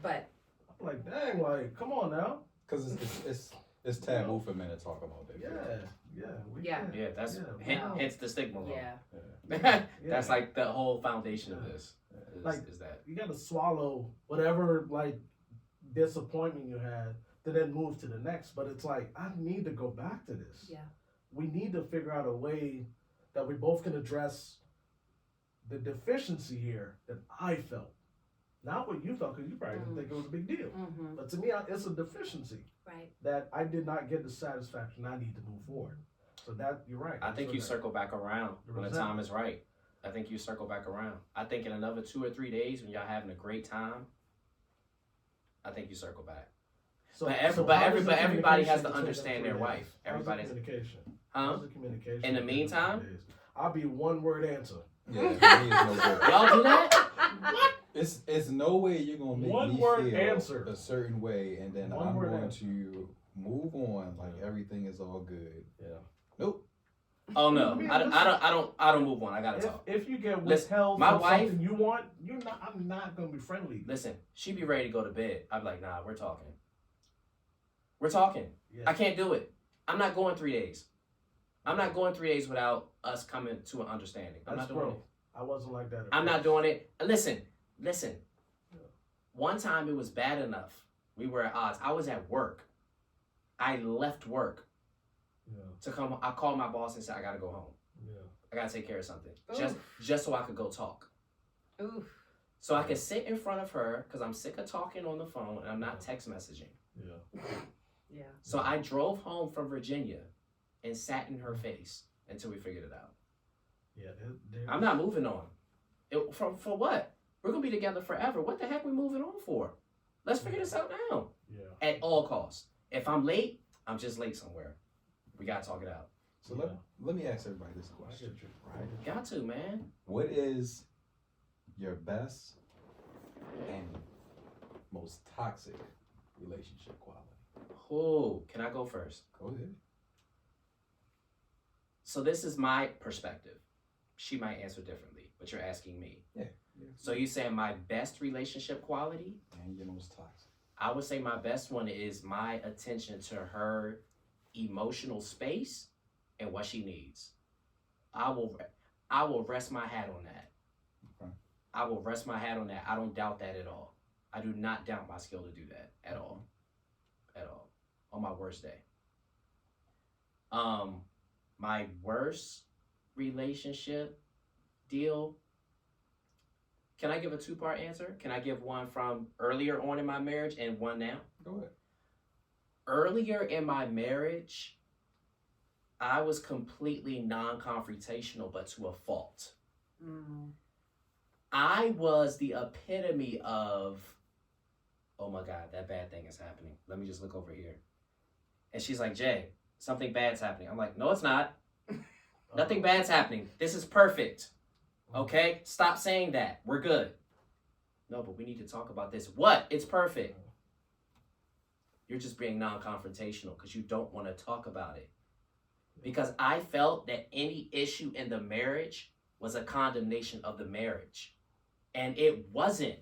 But
I'm like, dang, like, come on now.
Because it's taboo for men to talk about that.
Yeah. We
Yeah.
can't.
Yeah, that's
Yeah, wow.
hence the stigma. Law.
yeah,
That's like the whole foundation of
Yeah.
this.
Like-
Is that?
You got to swallow whatever like disappointment you had to then move to the next. But it's like I need to go back to this.
yeah.
We need to figure out a way that we both can address the deficiency here that I felt, not what you felt, because you probably didn't think it was a big deal.
Mm-hmm.
But to me, it's a deficiency
Right.
that I did not get the satisfaction I need to move forward. So that you're right.
I think you circle back around
The
when the
resentment.
time is right. I think you circle back around. I think in another 2 or 3 days when y'all having a great time, I think you circle back.
So,
But
how does the
everybody has
communication
to
between
understand
them
their
3
wife.
days? How's the
Everybody's,
communication.
huh?
How's the communication
In the
between
meantime?
3 days? I'll be one word answer.
Yeah, it is no good.
Y'all do that?
It's no way you're gonna make
One
me
word
feel
answer.
a certain way, and then
One
I'm
word
going
answer.
to move on like
Yeah.
everything is all good.
Yeah.
Nope.
Oh no,
I mean,
I don't move on. I gotta talk.
If you get
Listen,
withheld
my
from
wife-
something you want, I'm not gonna be friendly.
Listen, she be ready to go to bed. I'm like, nah, we're talking. We're talking.
Yeah.
I can't do it. I'm not going 3 days. I'm not going 3 days without us coming to an understanding. I'm
That's
not doing
growth.
it.
I wasn't like that. at
I'm not
first.
doing it. Listen.
Yeah.
One time it was bad enough. We were at odds. I was at work. I left work
Yeah.
to come. I called my boss and said I gotta go home.
Yeah.
I gotta take care of something.
Oof.
Just so I could go talk.
Oof.
So I could sit in front of her because I'm sick of talking on the phone and I'm not text messaging.
Yeah.
Yeah.
So I drove home from Virginia and sat in her face until we figured it out.
Yeah.
I'm not moving on. For what? We're gonna be together forever. What the heck we moving on for? Let's figure this out now.
Yeah.
At all costs. If I'm late, I'm just late somewhere. We gotta talk it out.
So
Yeah.
let me ask everybody this
I
question,
get you.
right?
Got to, man.
What is your best and most toxic relationship quality?
Oh, can I go first?
Go ahead.
So this is my perspective. She might answer differently, but you're asking me.
Yeah.
So you saying my best relationship quality?
And your most toxic.
I would say my best one is my attention to her emotional space and what she needs. I will rest my hat on that.
Okay.
I will rest my hat on that. I don't doubt that at all. I do not doubt my skill to do that at all. At all. On my worst day. My worst relationship deal. Can I give a two-part answer? Can I give one from earlier on in my marriage and one now?
Go ahead.
Earlier in my marriage, I was completely non-confrontational, but to a fault.
Mm.
I was the epitome of, oh my God, that bad thing is happening. Let me just look over here. And she's like, Jay, something bad's happening. I'm like, no, it's not. Nothing bad's happening. This is perfect. Okay? Stop saying that. We're good. No, but we need to talk about this. What? It's perfect. You're just being non-confrontational because you don't want to talk about it. Because I felt that any issue in the marriage was a condemnation of the marriage. And it wasn't.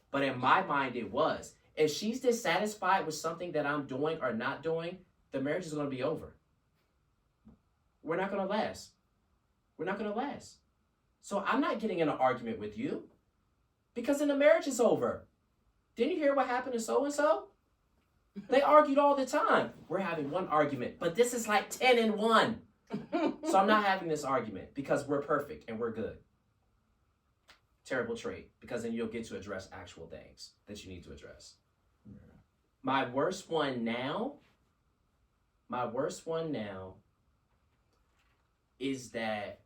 But in my mind, it was. If she's dissatisfied with something that I'm doing or not doing, the marriage is going to be over. We're not going to last. We're not going to last. So I'm not getting in an argument with you because then the marriage is over. Didn't you hear what happened to so-and-so? They argued all the time. We're having one argument, but this is like 10-1. So I'm not having this argument because we're perfect and we're good. Terrible trait, because then you'll get to address actual things that you need to address.
Yeah.
My worst one now is that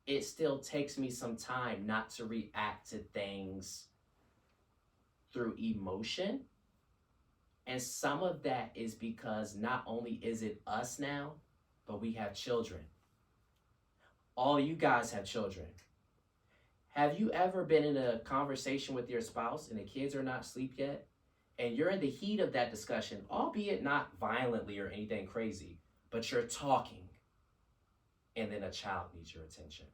it still takes me some time not to react to things through emotion. And some of that is because not only is it us now, but we have children. All you guys have children. Have you ever been in a conversation with your spouse and the kids are not asleep yet? And you're in the heat of that discussion, albeit not violently or anything crazy, but you're talking, and then a child needs your attention.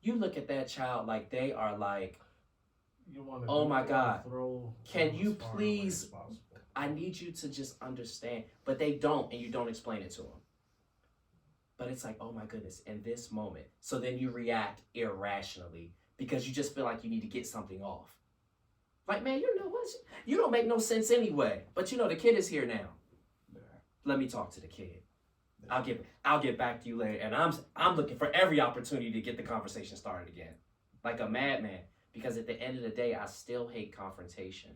You look at that child like they are like, oh my God, can you please, I need you to just understand. But they don't, and you don't explain it to them. But it's like, oh my goodness, in this moment. So then you react irrationally because you just feel like you need to get something off. Like, man, you know what? You don't make no sense anyway. But you know, the kid is here now.
Yeah.
Let me talk to the kid. I'll get back to you later. And I'm looking for every opportunity to get the conversation started again. Like a madman. Because at the end of the day, I still hate confrontation.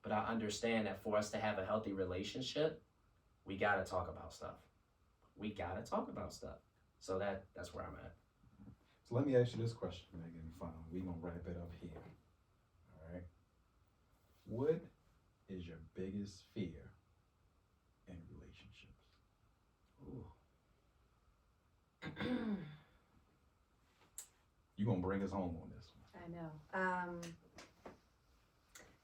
But I understand that for us to have a healthy relationship, we gotta talk about stuff. We gotta talk about stuff. So that's where I'm at.
So let me ask you this question, Megan. Fine, we're gonna wrap it up here. All right. What is your biggest fear in relationships?
Ooh.
You gonna bring us home on this one?
I know.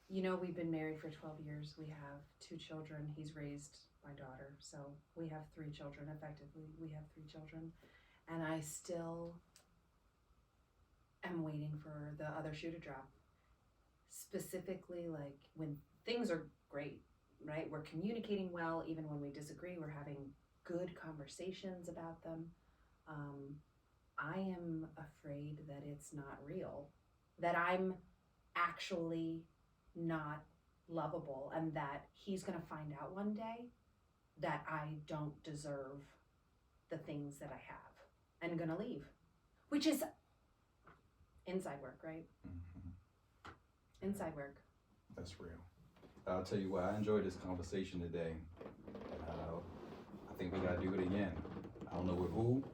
You know, we've been married for 12 years. We have 2 children. He's raised my daughter. So we have 3 children. Effectively, we have 3 children. And I still am waiting for the other shoe to drop. Specifically, like when things are great, right? We're communicating well, even when we disagree. We're having good conversations about them. I am afraid that it's not real, that I'm actually not lovable, and that he's going to find out one day that I don't deserve the things that I have and going to leave, which is inside work, right? Inside work.
That's real. I'll tell you what, I enjoyed this conversation today. I think we gotta do it again. I don't know with who.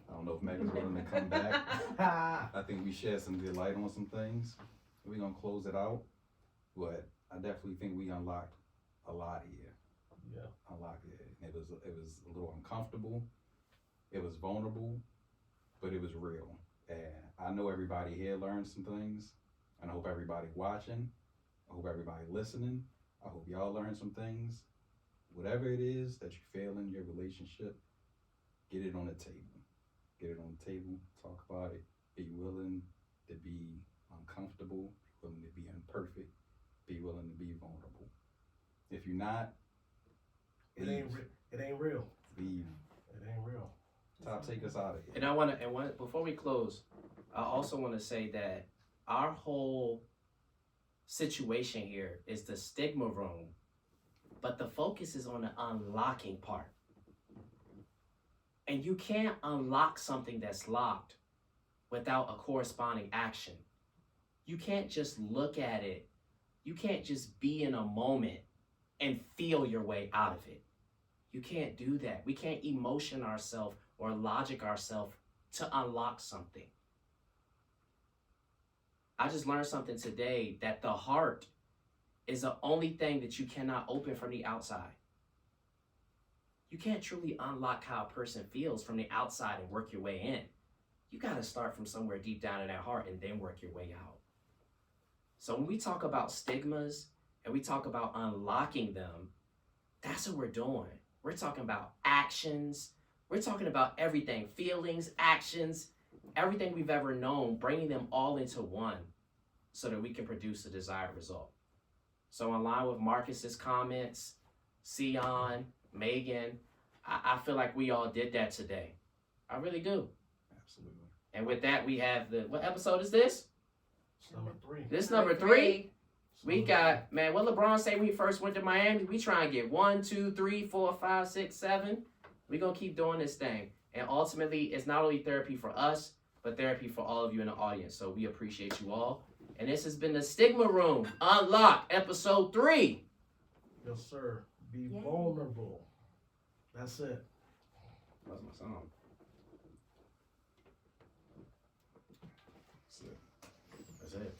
I don't know if Megan's willing to come back. I think we shed some good light on some things. We're gonna close it out, but I definitely think we unlocked a lot here.
Yeah.
Unlocked it. It was a little uncomfortable. It was vulnerable, but it was real. And I know everybody here learned some things, and I hope everybody watching, I hope everybody listening, I hope y'all learned some things. Whatever it is that you feel in your relationship, get it on the table. Get it on the table, talk about it, be willing to be uncomfortable, be willing to be imperfect, be willing to be vulnerable. If you're not,
It ain't real.
leave.
It ain't real.
Top, take us out of here.
And I want to, before we close, I also want to say that our whole situation here is the stigma room, but the focus is on the unlocking part. And you can't unlock something that's locked without a corresponding action. You can't just look at it. You can't just be in a moment and feel your way out of it. You can't do that. We can't emotion ourselves or logic ourselves to unlock something. I just learned something today, that the heart is the only thing that you cannot open from the outside. You can't truly unlock how a person feels from the outside and work your way in. You got to start from somewhere deep down in that heart and then work your way out. So when we talk about stigmas and we talk about unlocking them, that's what we're doing. We're talking about actions. We're talking about everything, feelings, actions, everything we've ever known, bringing them all into one so that we can produce the desired result. So in line with Marcus's comments, Sion, Megan, I feel like we all did that today. I really do.
Absolutely.
And with that, we have what episode is this?
It's number 3.
This number 3. We got, man, what LeBron say when he first went to Miami? We try and get 1, 2, 3, 4, 5, 6, 7. We're going to keep doing this thing. And ultimately, it's not only therapy for us, but therapy for all of you in the audience. So we appreciate you all. And this has been the Stigma Room Unlocked, episode 3.
Yes, sir. Be
Yay.
vulnerable. That's it.
That's my song.
That's it.
That's it.